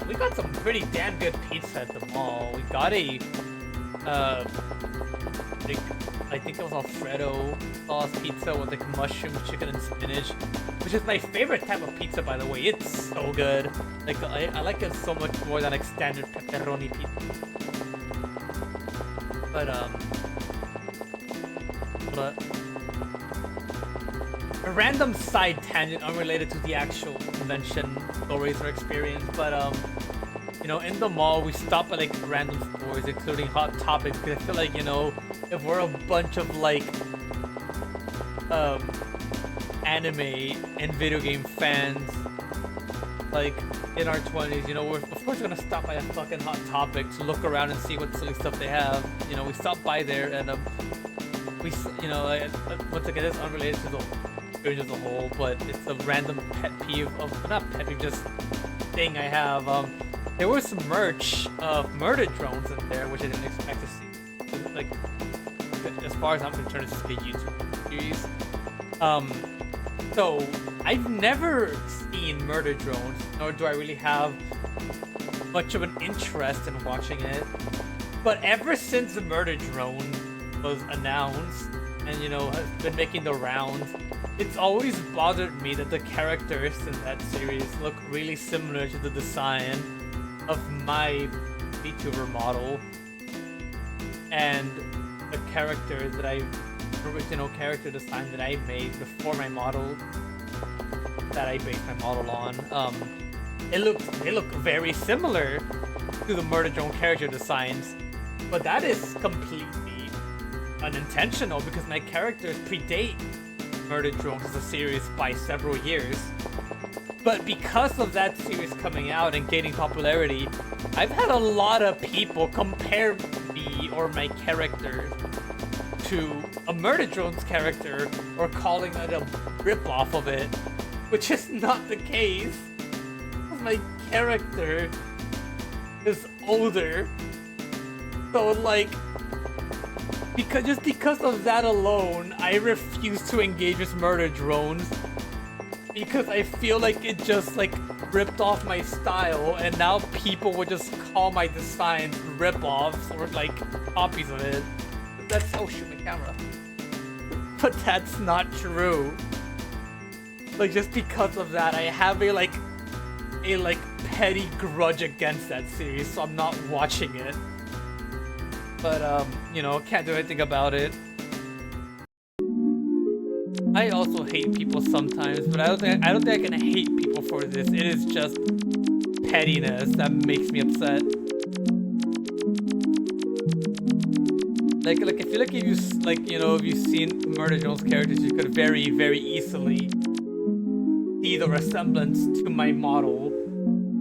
We got some pretty damn good pizza at the mall. We got a like, I think it was Alfredo sauce pizza with like mushroom, chicken, and spinach, which is my favorite type of pizza, by the way. It's so good. Like I like it so much more than like standard pepperoni pizza. But a random side tangent unrelated to the actual convention stories or experience, but you know, in the mall we stop at like random stores, including Hot Topic, because I feel like, you know, if we're a bunch of like anime and video game fans, like in our 20s, you know, we're of course gonna stop by a fucking Hot Topic to look around and see what silly stuff they have. You know, we stop by there and we, you know, once again, it's unrelated to the experience as a whole, but it's a random pet peeve of, not pet peeve, just thing I have. There was some merch of murder drones in there, which I didn't expect to see. Like, as far as I'm concerned, it's just a YouTube series. So I've never seen murder drones, nor do I really have much of an interest in watching it. But ever since the murder drone was announced, and, you know, has been making the rounds, it's always bothered me that the characters in that series look really similar to the design of my VTuber model and the character that original character design that I made before my model, that I based my model on. They look very similar to the Murder Drone character designs, but that is completely unintentional because my characters predate Murder Drones as a series by several years. But because of that series coming out and gaining popularity, I've had a lot of people compare me or my character to a Murder Drones character or calling it a ripoff of it, which is not the case. My character is older, so like, because of that alone, I refuse to engage with Murder Drones because I feel like it just like ripped off my style, and now people would just call my designs rip-offs or like copies of it. That's shoot my camera. But that's not true. Like, just because of that, I have a petty grudge against that series, so I'm not watching it. But you know, can't do anything about it. I also hate people sometimes, but I don't think I can hate people for this. It is just pettiness that makes me upset. Like I feel like if you've seen Murder Jones characters, you could very, very easily see the resemblance to my model.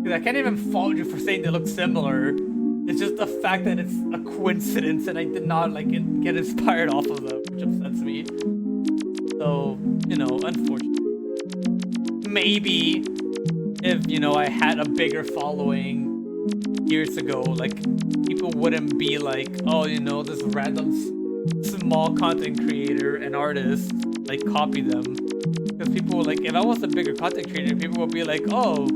Because I can't even fault you for saying they look similar. It's just the fact that it's a coincidence and I did not get inspired off of them, which upsets me. So, you know, unfortunate. Maybe if, you know, I had a bigger following years ago, like, people wouldn't be like, oh, you know, this random small content creator and artist, like, copy them. Because people, like, if I was a bigger content creator, people would be like, oh,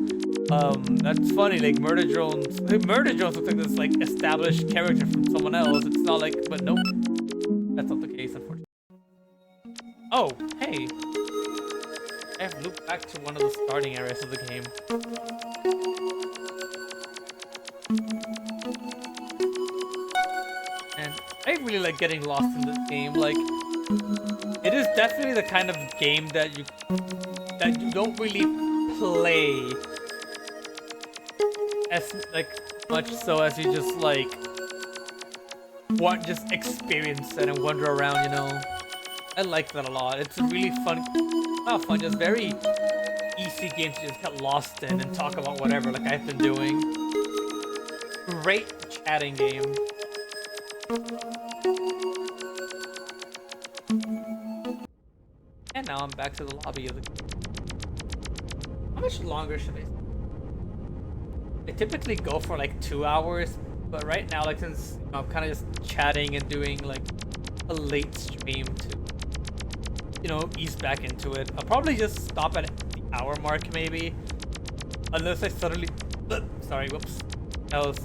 that's funny, like, Murder Drones looks like this, like, established character from someone else. It's not like, but nope. That's not the case, unfortunately. Oh, hey. I have looped back to one of the starting areas of the game. And I really like getting lost in this game. Like, it is definitely the kind of game that you don't really play as like much so as you just like just experience it and wander around, you know. I like that a lot. It's a really fun, not fun, just very easy game to just get lost in and talk about whatever, like I've been doing. Great chatting game. And now I'm back to the lobby of the game. How much longer should I typically go for like 2 hours, but right now, like, since you know, I'm kind of just chatting and doing like a late stream to, you know, ease back into it, I'll probably just stop at the hour mark maybe, unless I suddenly sorry, whoops, that was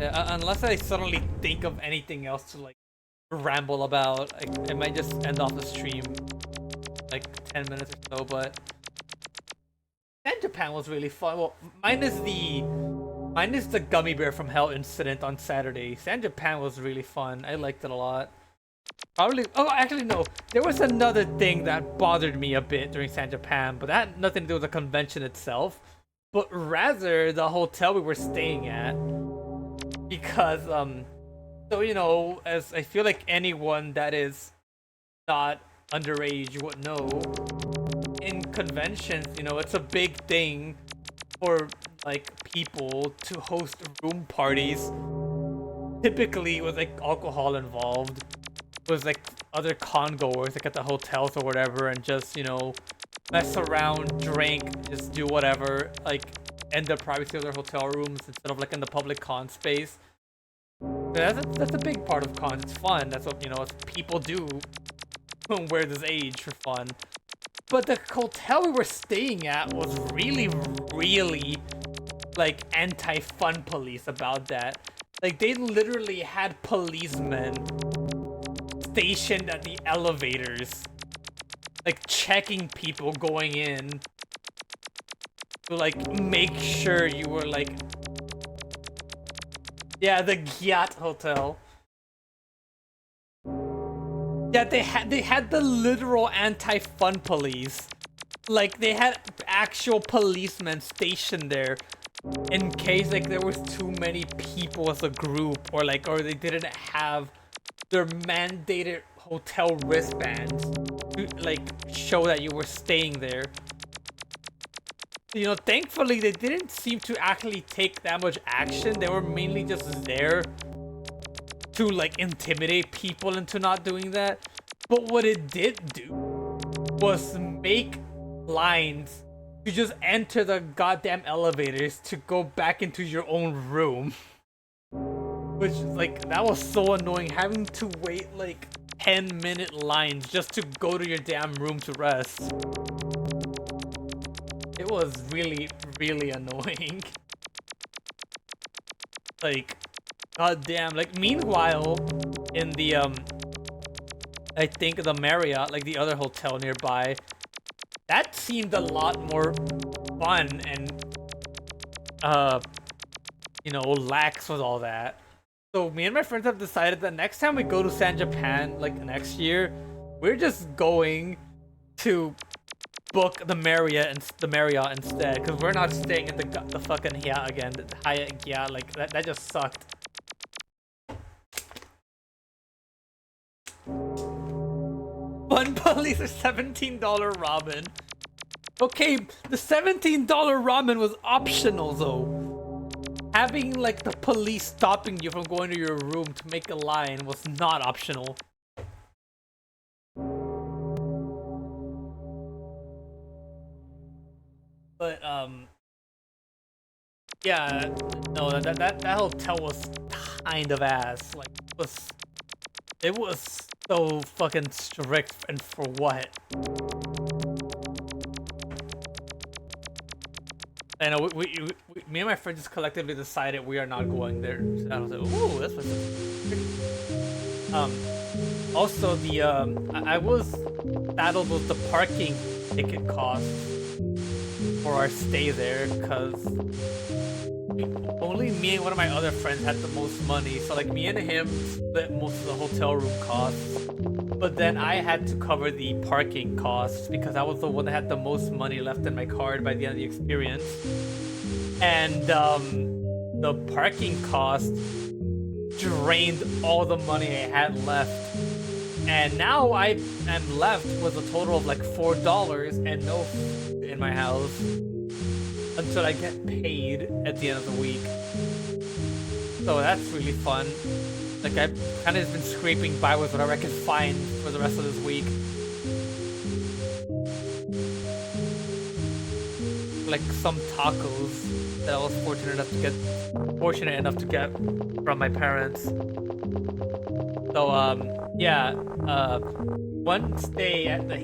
unless I suddenly think of anything else to like ramble about, I might just end off the stream like 10 minutes or so. But San Japan was really fun. Well, minus the gummy bear from hell incident on Saturday. San Japan was really fun. I liked it a lot. Probably, oh, actually no, there was another thing that bothered me a bit during San Japan, but that had nothing to do with the convention itself, but rather the hotel we were staying at. Because so, you know, as I feel like anyone that is not underage would know, in conventions, you know, it's a big thing for like people to host room parties, typically with like alcohol involved, with like other con-goers like at the hotels or whatever, and just, you know, mess around, drink, just do whatever, like in the privacy of their hotel rooms instead of like in the public con space. That's a big part of cons. It's fun. That's what, you know, people do when we're this age for fun. But the hotel we were staying at was really, really like anti-fun police about that. Like, they literally had policemen stationed at the elevators, like checking people going in to like make sure you were like, yeah, the Gyat Hotel. Yeah, they had the literal anti-fun police. Like, they had actual policemen stationed there in case like there was too many people as a group, or or they didn't have their mandated hotel wristbands to like show that you were staying there. You know, thankfully they didn't seem to actually take that much action. They were mainly just there to like intimidate people into not doing that. But what it did do was make lines to just enter the goddamn elevators to go back into your own room. Which, like, that was so annoying, having to wait like 10-minute lines just to go to your damn room to rest. It was really, really annoying. Like, goddamn. Like, meanwhile, in the, I think the Marriott, like the other hotel nearby, that seemed a lot more fun and, you know, lax with all that. So me and my friends have decided that next time we go to San Japan, like next year, we're just going to book the Marriott instead, because we're not staying in the fucking Hyatt again. The Hyatt, yeah, like that just sucked. One police is $17 ramen. Okay, the $17 ramen was optional though. Having like the police stopping you from going to your room to make a line was not optional. But yeah, no, that hotel was kind of ass. Like, it was so fucking strict, and for what? I know me and my friends just collectively decided we are not going there. So I was like, ooh, this was also the I was saddled with the parking ticket costs for our stay there, because only me and one of my other friends had the most money. So like me and him split most of the hotel room costs, but then I had to cover the parking costs because I was the one that had the most money left in my card by the end of the experience. And the parking cost drained all the money I had left. And now I am left with a total of like $4 and no food in my house until I get paid at the end of the week. So that's really fun. Like, I've kind of been scraping by with whatever I can find for the rest of this week. Like some tacos that I was fortunate enough to get from my parents. So yeah, one stay at the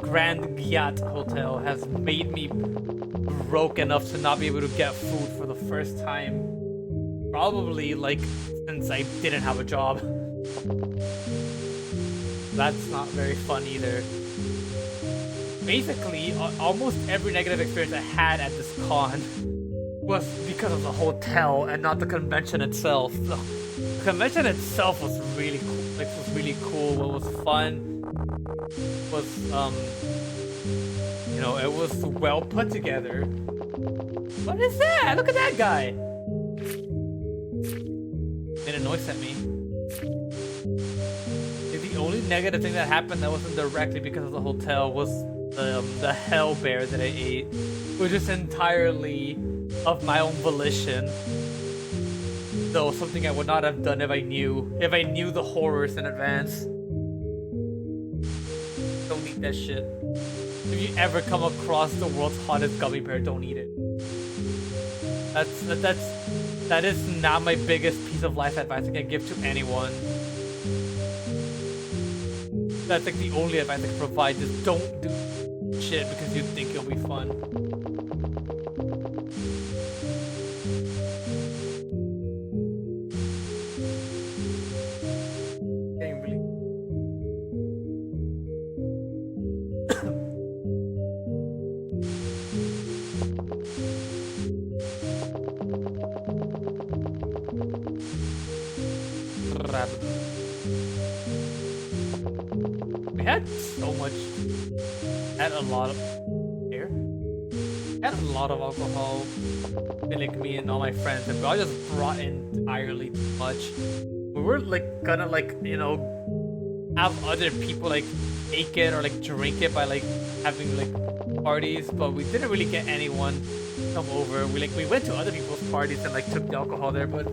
Grand Hyatt Hotel has made me broke enough to not be able to get food for the first time, probably like since I didn't have a job. That's not very fun either. Basically, almost every negative experience I had at this con was because of the hotel and not the convention itself. The convention itself was really cool. Like, was really cool. What was fun was, you know, it was well put together. What is that? Look at that guy. Made a noise at me. The only negative thing that happened that wasn't directly because of the hotel was the hell bear that I ate, which is entirely of my own volition. Though something I would not have done if I knew the horrors in advance. Don't eat that shit. If you ever come across the world's hottest gummy bear, don't eat it. That is not my biggest piece of life advice I can give to anyone. That's like the only advice I can provide. Just don't do shit because you think it'll be fun. Getting really... We had so much, had a lot of air. had a lot of alcohol. I feel like me and all my friends, and we all just brought in entirely too much. We were like gonna like, you know, have other people like take it or like drink it by like having like parties, but we didn't really get anyone come over. We went to other people's parties and like took the alcohol there, but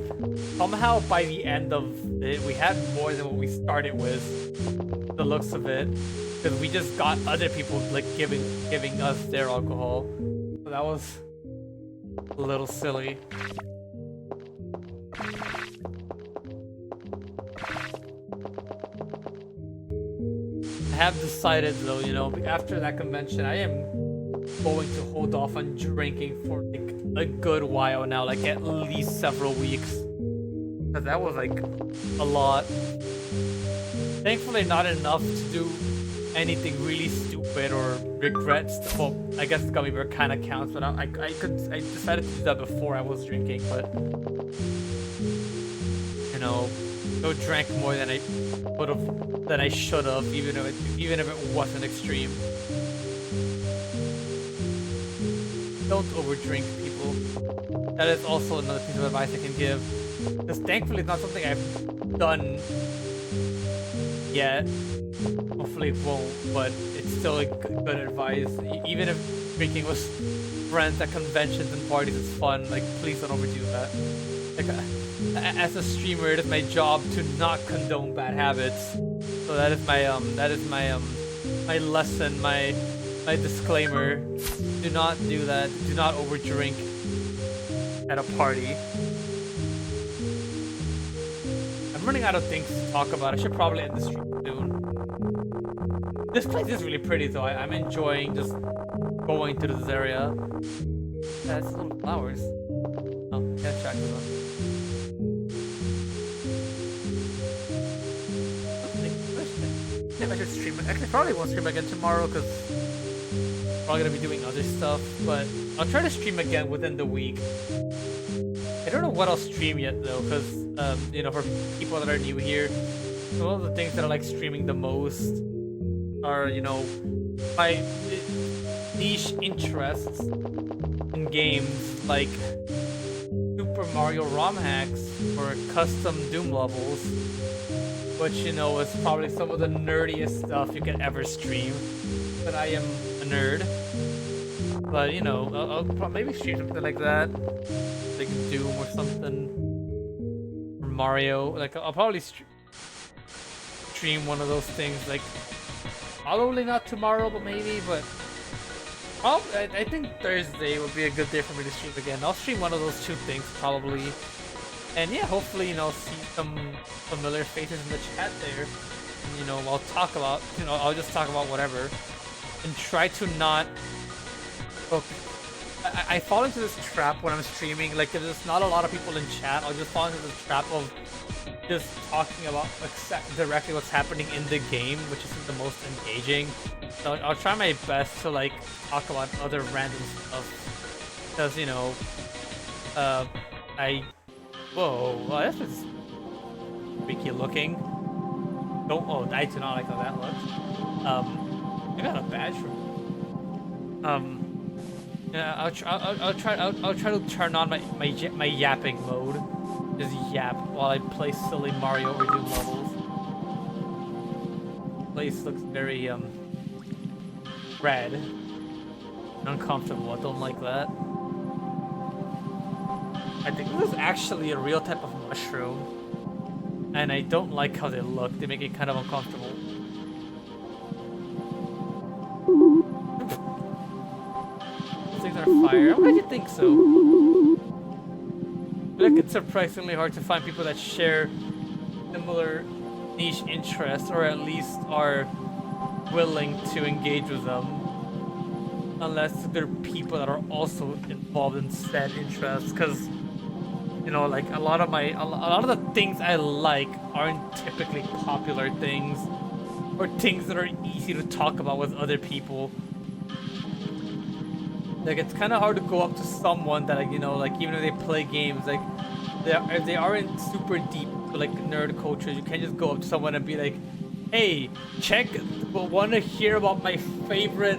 somehow by the end of it, we had more than what we started with. The looks of it, because we just got other people like giving us their alcohol. So that was a little silly. I have decided though, you know, after that convention, I am going to hold off on drinking for like a good while now, like at least several weeks. Because that was like a lot. Thankfully not enough to do anything really stupid or regret stuff. Well, I guess gummy bear kind of counts, but I decided to do that before I was drinking, but you know, no drank more than I would have, than I should have, even if it wasn't extreme. Don't overdrink, people. That is also another piece of advice I can give. Because thankfully it's not something I've done yet. Hopefully it won't, but it's still like good advice. Even if drinking with friends at conventions and parties is fun, like please don't overdo that. Like as a streamer, it is my job to not condone bad habits. So that is my my lesson, my disclaimer. Do not do that. Do not overdrink at a party. I'm running out of things to talk about. I should probably end the stream soon. This place is really pretty though. I'm enjoying just going to this area. Yeah, it's little flowers. Oh, can't track them up. I should stream. Actually, I probably won't stream again tomorrow because I'm probably gonna be doing other stuff. But I'll try to stream again within the week. I don't know what I'll stream yet though, because you know, for people that are new here, some of the things that I like streaming the most are, you know, my niche interests in games like Super Mario ROM hacks or custom Doom levels, which, you know, is probably some of the nerdiest stuff you can ever stream. But I am a nerd. But, you know, I'll maybe stream something like that, like Doom or something, or Mario. Like I'll probably stream one of those things, like probably not tomorrow, but maybe. But I think Thursday would be a good day for me to stream again. I'll stream one of those two things probably, and yeah, hopefully, you know, see some familiar faces in the chat there. And, you know, I'll talk about, you know, I'll just talk about whatever, and try to not. Look, I fall into this trap when I'm streaming. Like, if there's not a lot of people in chat, I'll just fall into the trap of just talking about directly what's happening in the game, which isn't the most engaging. So I'll try my best to like talk about other random stuff, because, you know, whoa, well, that's just freaky looking. Oh, I do not like how that looks. I got a badge from. Yeah, I'll try to turn on my yapping mode. Just yap while I play silly Mario or Doom levels. The place looks very red. Uncomfortable. I don't like that. I think this is actually a real type of mushroom, and I don't like how they look. They make it kind of uncomfortable. Things are fire. Why do you think so? I feel like it's surprisingly hard to find people that share similar niche interests, or at least are willing to engage with them, unless they're people that are also involved in said interests. Because, you know, like a lot of the things I like aren't typically popular things, or things that are easy to talk about with other people. Like, it's kind of hard to go up to someone that, like, you know, like, even if they play games, like, if they aren't super deep, like, nerd culture, you can't just go up to someone and be like, hey, want to hear about my favorite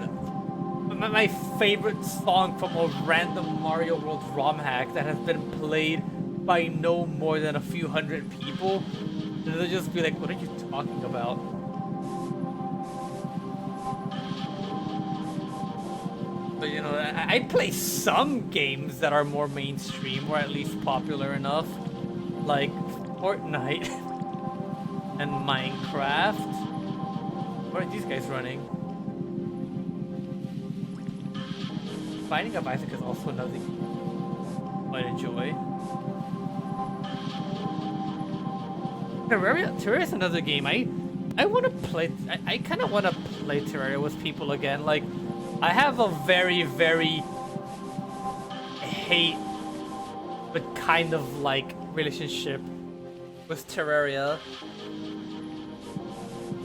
my favorite song from a random Mario World ROM hack that has been played by no more than a few hundred people. They'll just be like, what are you talking about? But you know, I play some games that are more mainstream or at least popular enough, like Fortnite and Minecraft. What are these guys running? Binding of Isaac is also another game I enjoy. Terraria is another game I want to play. I kind of want to play Terraria with people again. Like, I have a very, very hate but kind of like relationship with Terraria.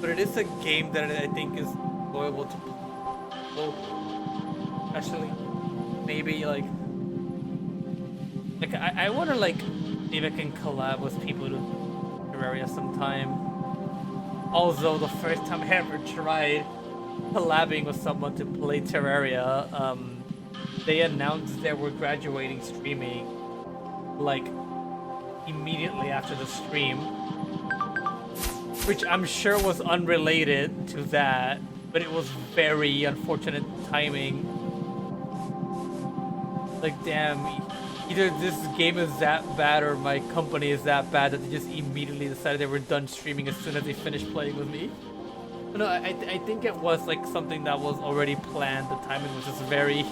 But it is a game that I think is enjoyable to play. Especially maybe like I want to like maybe I can collab with people to Terraria sometime. Although the first time I ever tried collabing with someone to play Terraria, they announced they were graduating streaming like immediately after the stream, which I'm sure was unrelated to that, but it was very unfortunate timing. Like, damn, either this game is that bad or my company is that bad that they just immediately decided they were done streaming as soon as they finished playing with me. No, I think it was like something that was already planned. The timing was just very,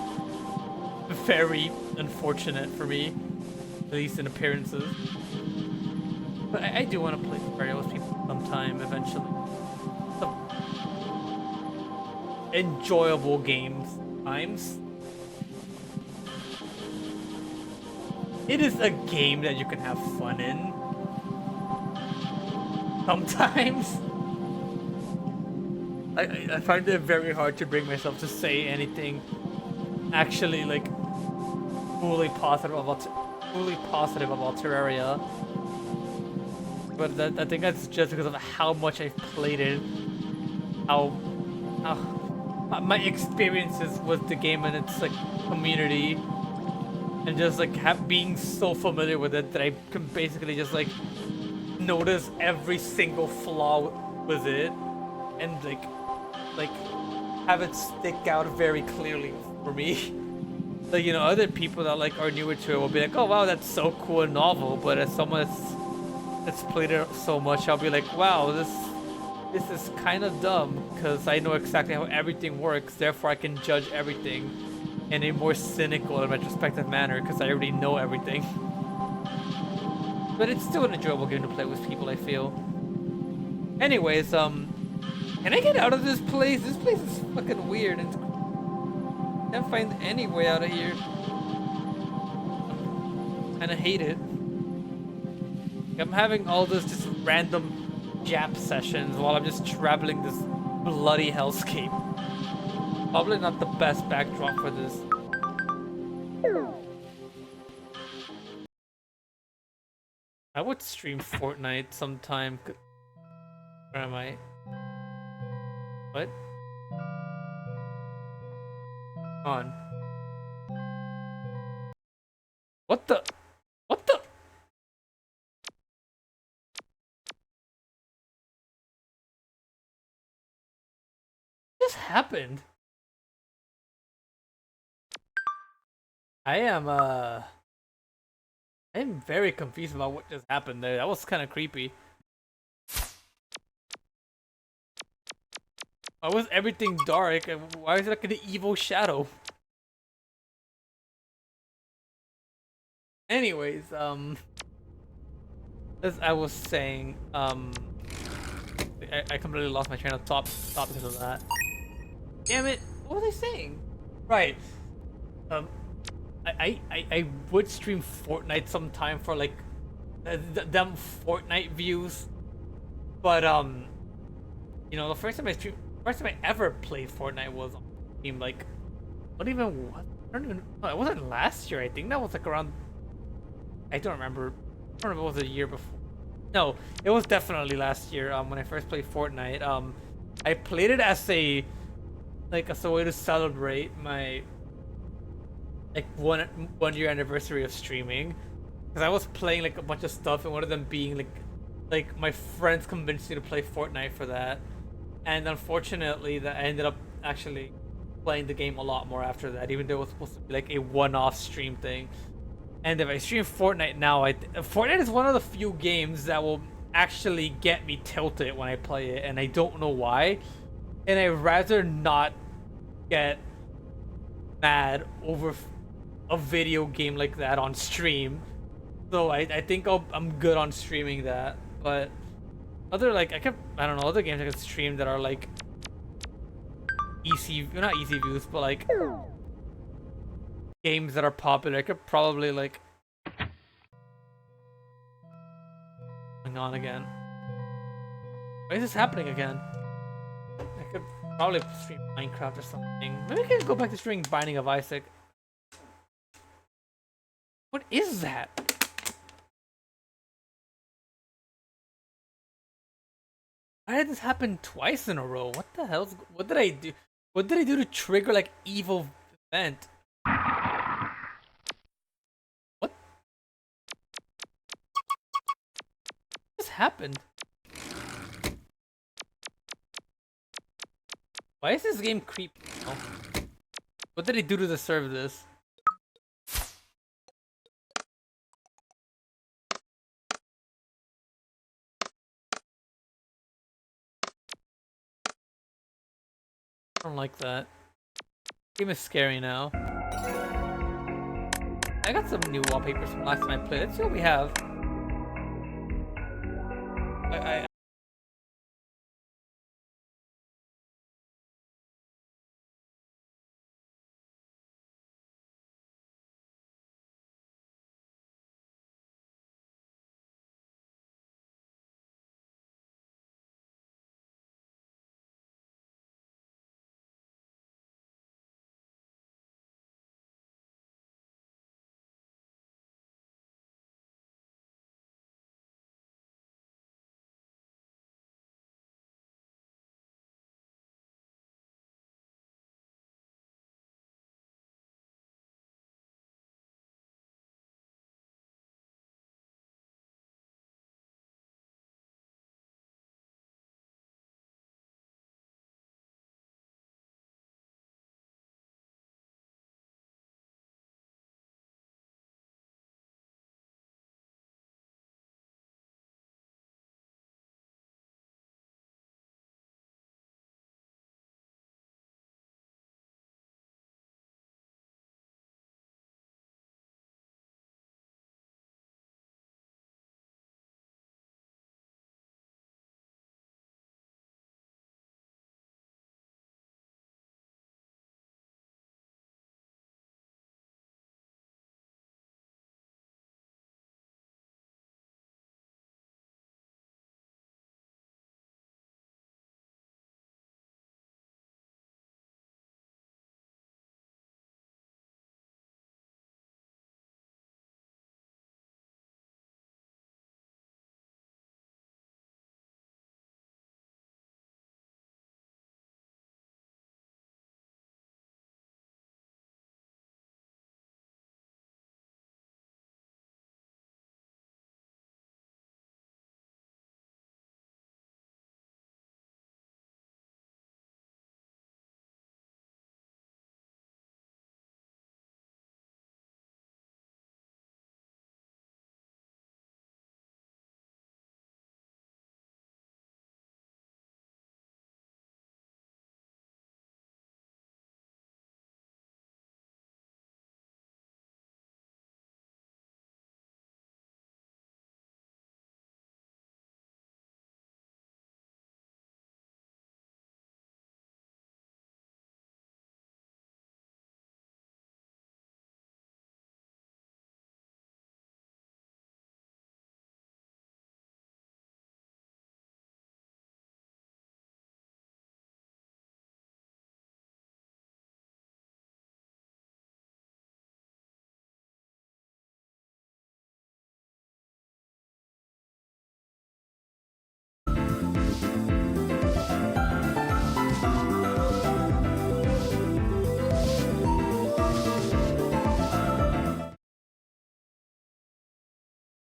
very unfortunate for me, at least in appearances. But I do want to play Terraria with people sometime eventually. Some enjoyable games times. It is a game that you can have fun in. Sometimes. I find it very hard to bring myself to say anything actually like fully positive about Terraria. But I think that's just because of how much I've played it, how my experiences with the game and its like community, and just like being so familiar with it that I can basically just like notice every single flaw with it, and like have it stick out very clearly for me. Like, you know, other people that like are newer to it will be like, oh wow, that's so cool and novel, but as someone that's played it so much, I'll be like, wow, this is kind of dumb, because I know exactly how everything works, therefore I can judge everything in a more cynical and retrospective manner because I already know everything. But it's still an enjoyable game to play with people, I feel. Anyways, can I get out of this place? This place is fucking weird and can't find any way out of here. Kinda hate it. I'm having all this just random jap sessions while I'm just traveling this bloody hellscape. Probably not the best backdrop for this. I would stream Fortnite sometime. Where am I? What? On. What the? What the? What just happened? I'm very confused about what just happened there. That was kind of creepy. Why was everything dark and why is it like an evil shadow? Anyways, as I was saying, I completely lost my train of thought because of that. Damn it! What was I saying? Right. I would stream Fortnite sometime for like them Fortnite views, but you know, the first time I ever played Fortnite was on stream, like, what even was? I don't even. No, it wasn't last year. I think that was like around. I don't remember. I don't remember if it was a year before. No, it was definitely last year. When I first played Fortnite. I played it as a like as a way to celebrate my like one year anniversary of streaming, because I was playing like a bunch of stuff, and one of them being like my friends convinced me to play Fortnite for that, and unfortunately that I ended up actually playing the game a lot more after that, even though it was supposed to be like a one-off stream thing. And if I stream Fortnite now, Fortnite is one of the few games that will actually get me tilted when I play it, and I don't know why. And I'd rather not get mad over a video game like that on stream. So I think I'm good on streaming that. But other like I don't know, other games I can stream that are like easy, not easy views, but like games that are popular. I could probably like hang on again. Why is this happening again? I could probably stream Minecraft or something. Maybe I can go back to streaming Binding of Isaac. What is that? Why did this happen twice in a row? What the hell? What did I do? What did I do to trigger like evil event? What just happened? Why is this game creepy? Oh. What did I do to deserve this? I don't like that. Game is scary now. I got some new wallpapers from last time I played. Let's see what we have. I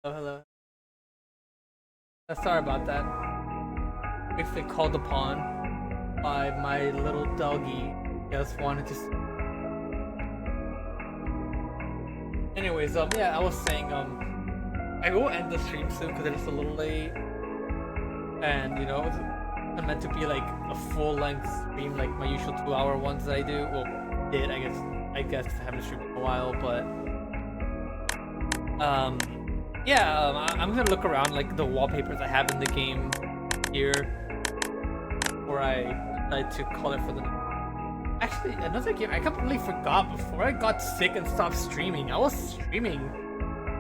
Oh, hello. Sorry about that. Basically called upon by my little doggy. Just wanted to. Anyways, yeah, I was saying, I will end the stream soon because it's a little late, and you know, it's meant to be like a full-length stream, like my usual 2-hour ones that I do. Well, did I guess I haven't streamed in a while, but yeah, I'm gonna look around like the wallpapers I have in the game here, before I decide to call it for the night. Actually, another game I completely forgot. Before I got sick and stopped streaming, I was streaming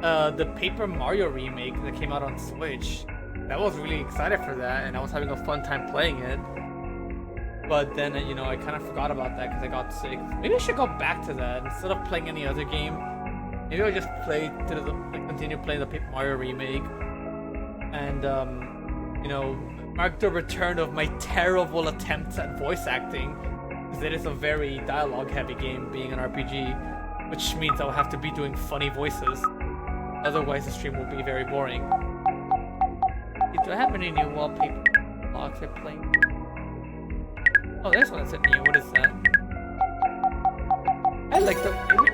the Paper Mario remake that came out on Switch. I was really excited for that, and I was having a fun time playing it. But then, you know, I kind of forgot about that because I got sick. Maybe I should go back to that instead of playing any other game. Maybe I'll just continue playing the Paper Mario remake, and you know, mark the return of my terrible attempts at voice acting. Because it is a very dialogue-heavy game, being an RPG, which means I'll have to be doing funny voices. Otherwise, the stream will be very boring. Do I have any new wallpaper blocks I'm playing? Oh, there's one that said new. What is that?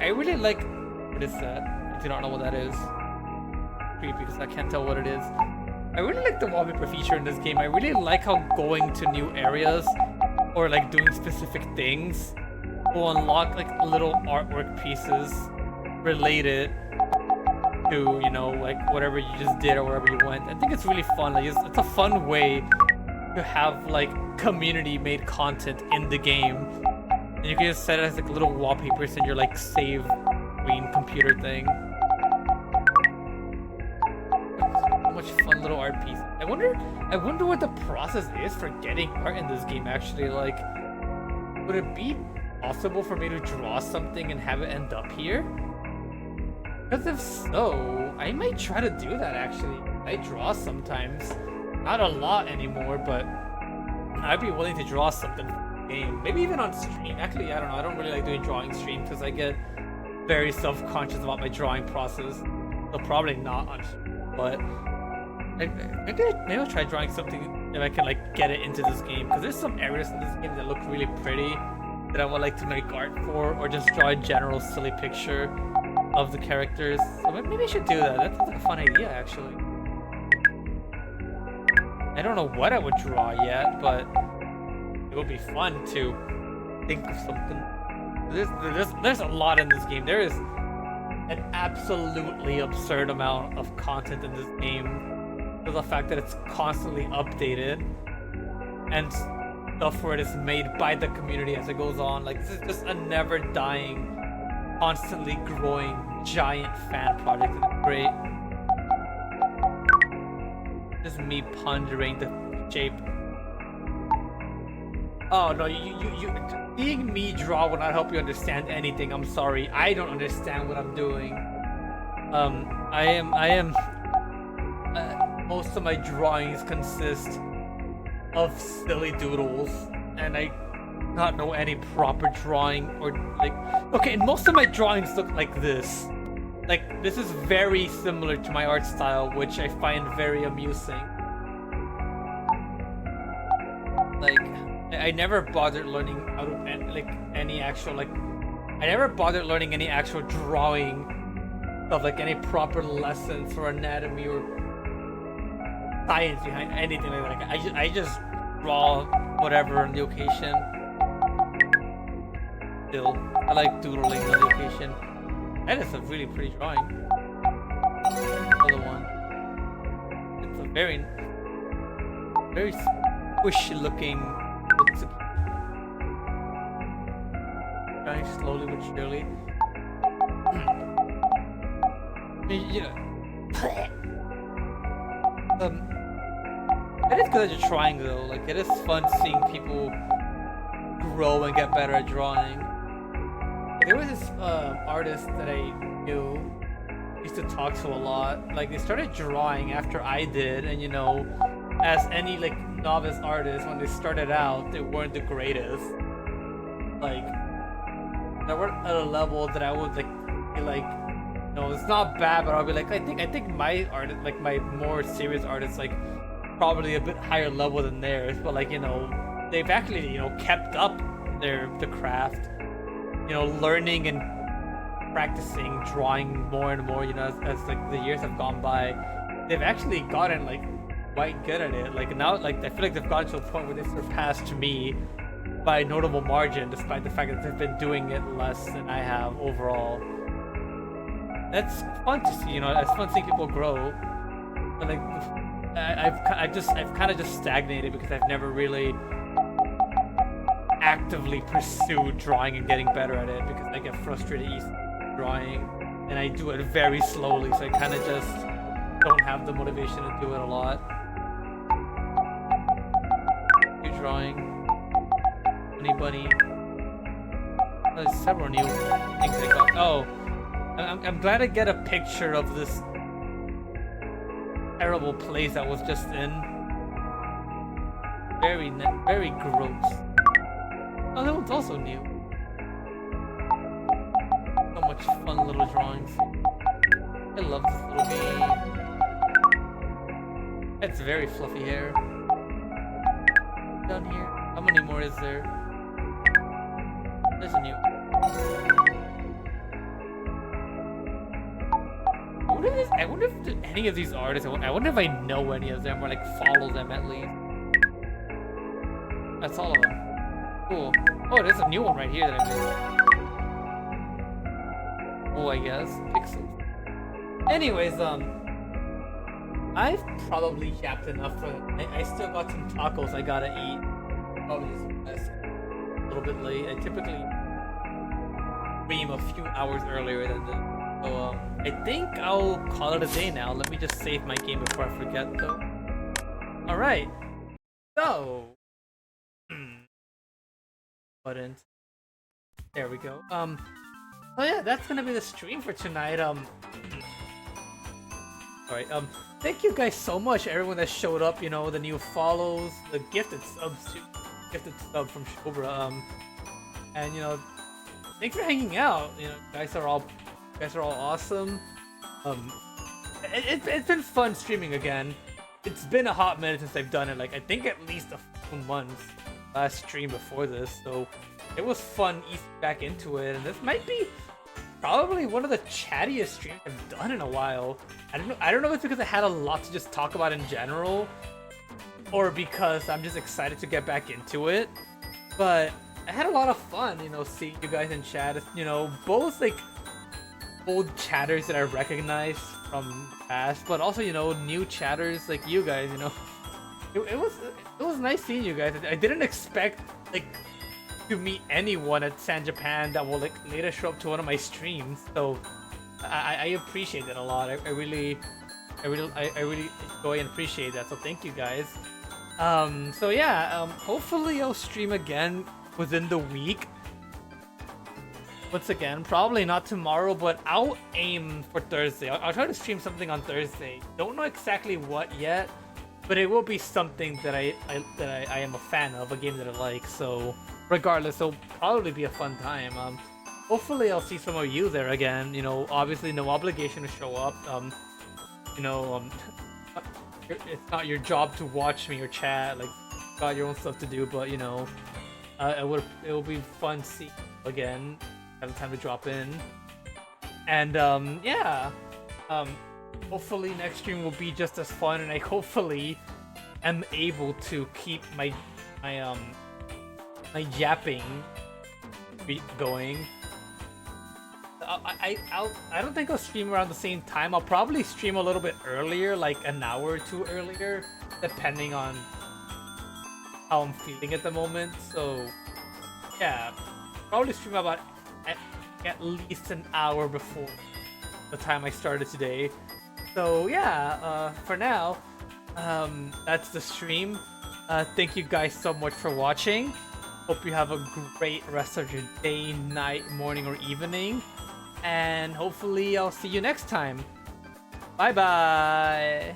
I really like. What is that? I do not know what that is. Creepy because I can't tell what it is. I really like the wallpaper feature in this game. I really like how going to new areas, or like doing specific things, will unlock like little artwork pieces related to, you know, like whatever you just did or wherever you went. I think it's really fun. Like it's a fun way to have like community made content in the game, and you can just set it as like little wallpapers in your like save screen computer thing. So much fun little art piece. I wonder what the process is for getting art in this game actually. Like, would it be possible for me to draw something and have it end up here? Because if so, I might try to do that actually. I draw sometimes. Not a lot anymore, but I'd be willing to draw something for the game. Maybe even on stream. Actually, I don't know. I don't really like doing drawing streams because I get very self-conscious about my drawing process. So probably not on stream, but maybe I'll try drawing something if I can like get it into this game, because there's some areas in this game that look really pretty that I would like to make art for, or just draw a general silly picture of the characters. So maybe I should do that. That's like a fun idea actually. I don't know what I would draw yet, but it would be fun to think of something. There's a lot in this game. There is an absolutely absurd amount of content in this game. The fact that it's constantly updated and stuff where it is made by the community as it goes on. Like, this is just a never dying, constantly growing giant fan project. It's great. Just me pondering the shape. Oh no, you seeing me draw will not help you understand anything. I'm sorry, I don't understand what I'm doing. I am most of my drawings consist of silly doodles, and I not know any proper drawing, or like, okay, and most of my drawings look like this. Like, this is very similar to my art style, which I find very amusing. Like, I never bothered learning how to, like, any actual, like, I never bothered learning any actual drawing of, like, any proper lessons for anatomy or science behind anything like that. Like, I just draw whatever on the occasion. Still, I like doodling on the occasion. That is a really pretty drawing. Another one. It's a very squishy looking. Drawing slowly but surely. Yeah. It is good at trying though. Like, it is fun seeing people grow and get better at drawing. There was this artist that I knew, used to talk to a lot. Like, they started drawing after I did, and you know, as any like novice artist, when they started out, they weren't the greatest. Like, they weren't at a level that I would like be like, No, it's not bad, but I'll be like, I think my art, like my more serious art, is like probably a bit higher level than theirs. But like they've actually kept up the craft, learning and practicing drawing more and more. As like the years have gone by, they've actually gotten like quite good at it. Like now, like I feel like they've gotten to a point where they surpassed me by a notable margin, despite the fact that they've been doing it less than I have overall. That's fun to see, it's fun seeing people grow. But like, I've kind of just stagnated because I've never really actively pursued drawing and getting better at it, because I get frustrated easily drawing, and I do it very slowly, so I kind of just don't have the motivation to do it a lot. New drawing, Bunny Bunny. There's several new things I got. Oh. I'm glad I get a picture of this terrible place I was just in. Very gross. Oh, that one's also new. So much fun little drawings. I love this little game. It's very fluffy hair. Down here. How many more is there? There's a new. I wonder if any of these artists, I wonder if I know any of them or like follow them at least. That's all of them. Cool. Oh, there's a new one right here that I made. Oh, I guess. Pixels. Anyways, I've probably yapped enough for I still got some tacos I gotta eat. Probably just a little bit late. I typically stream a few hours earlier than this. So, I think I'll call it a day now. Let me just save my game before I forget, though. Alright. So... Buttons. There we go. Oh yeah, that's gonna be the stream for tonight. Alright, thank you guys so much, everyone that showed up, the new follows, the gifted sub from Shobra, and, thanks for hanging out. You guys are all awesome. It's been fun streaming again. It's been a hot minute since I've done it. Like I think at least a few months. Last stream before this, so it was fun easing back into it. And this might be probably one of the chattiest streams I've done in a while. I don't know if it's because I had a lot to just talk about in general, or because I'm just excited to get back into it. But I had a lot of fun, seeing you guys in chat. Both like old chatters that I recognize from the past, but also, new chatters like you guys, It was nice seeing you guys. I didn't expect like to meet anyone at San Japan that will like later show up to one of my streams. So I appreciate it a lot. I really enjoy and appreciate that. So thank you guys. So yeah, hopefully I'll stream again within the week. Once again, probably not tomorrow, but I'll aim for Thursday. I'll try to stream something on Thursday. Don't know exactly what yet, but it will be something that I am a fan of, a game that I like. So regardless, it'll probably be a fun time. Hopefully I'll see some of you there again. Obviously no obligation to show up. It's not your job to watch me or chat. Like, got your own stuff to do. But it will be fun to see you again. Have the time to drop in. And yeah. Hopefully next stream will be just as fun, and I hopefully am able to keep my yapping going. I don't think I'll stream around the same time. I'll probably stream a little bit earlier, like an hour or two earlier, depending on how I'm feeling at the moment. So yeah, probably stream about at least an hour before the time I started today. So yeah, for now, that's the stream. Thank you guys so much for watching. Hope you have a great rest of your day, night, morning, or evening. And hopefully I'll see you next time. Bye bye!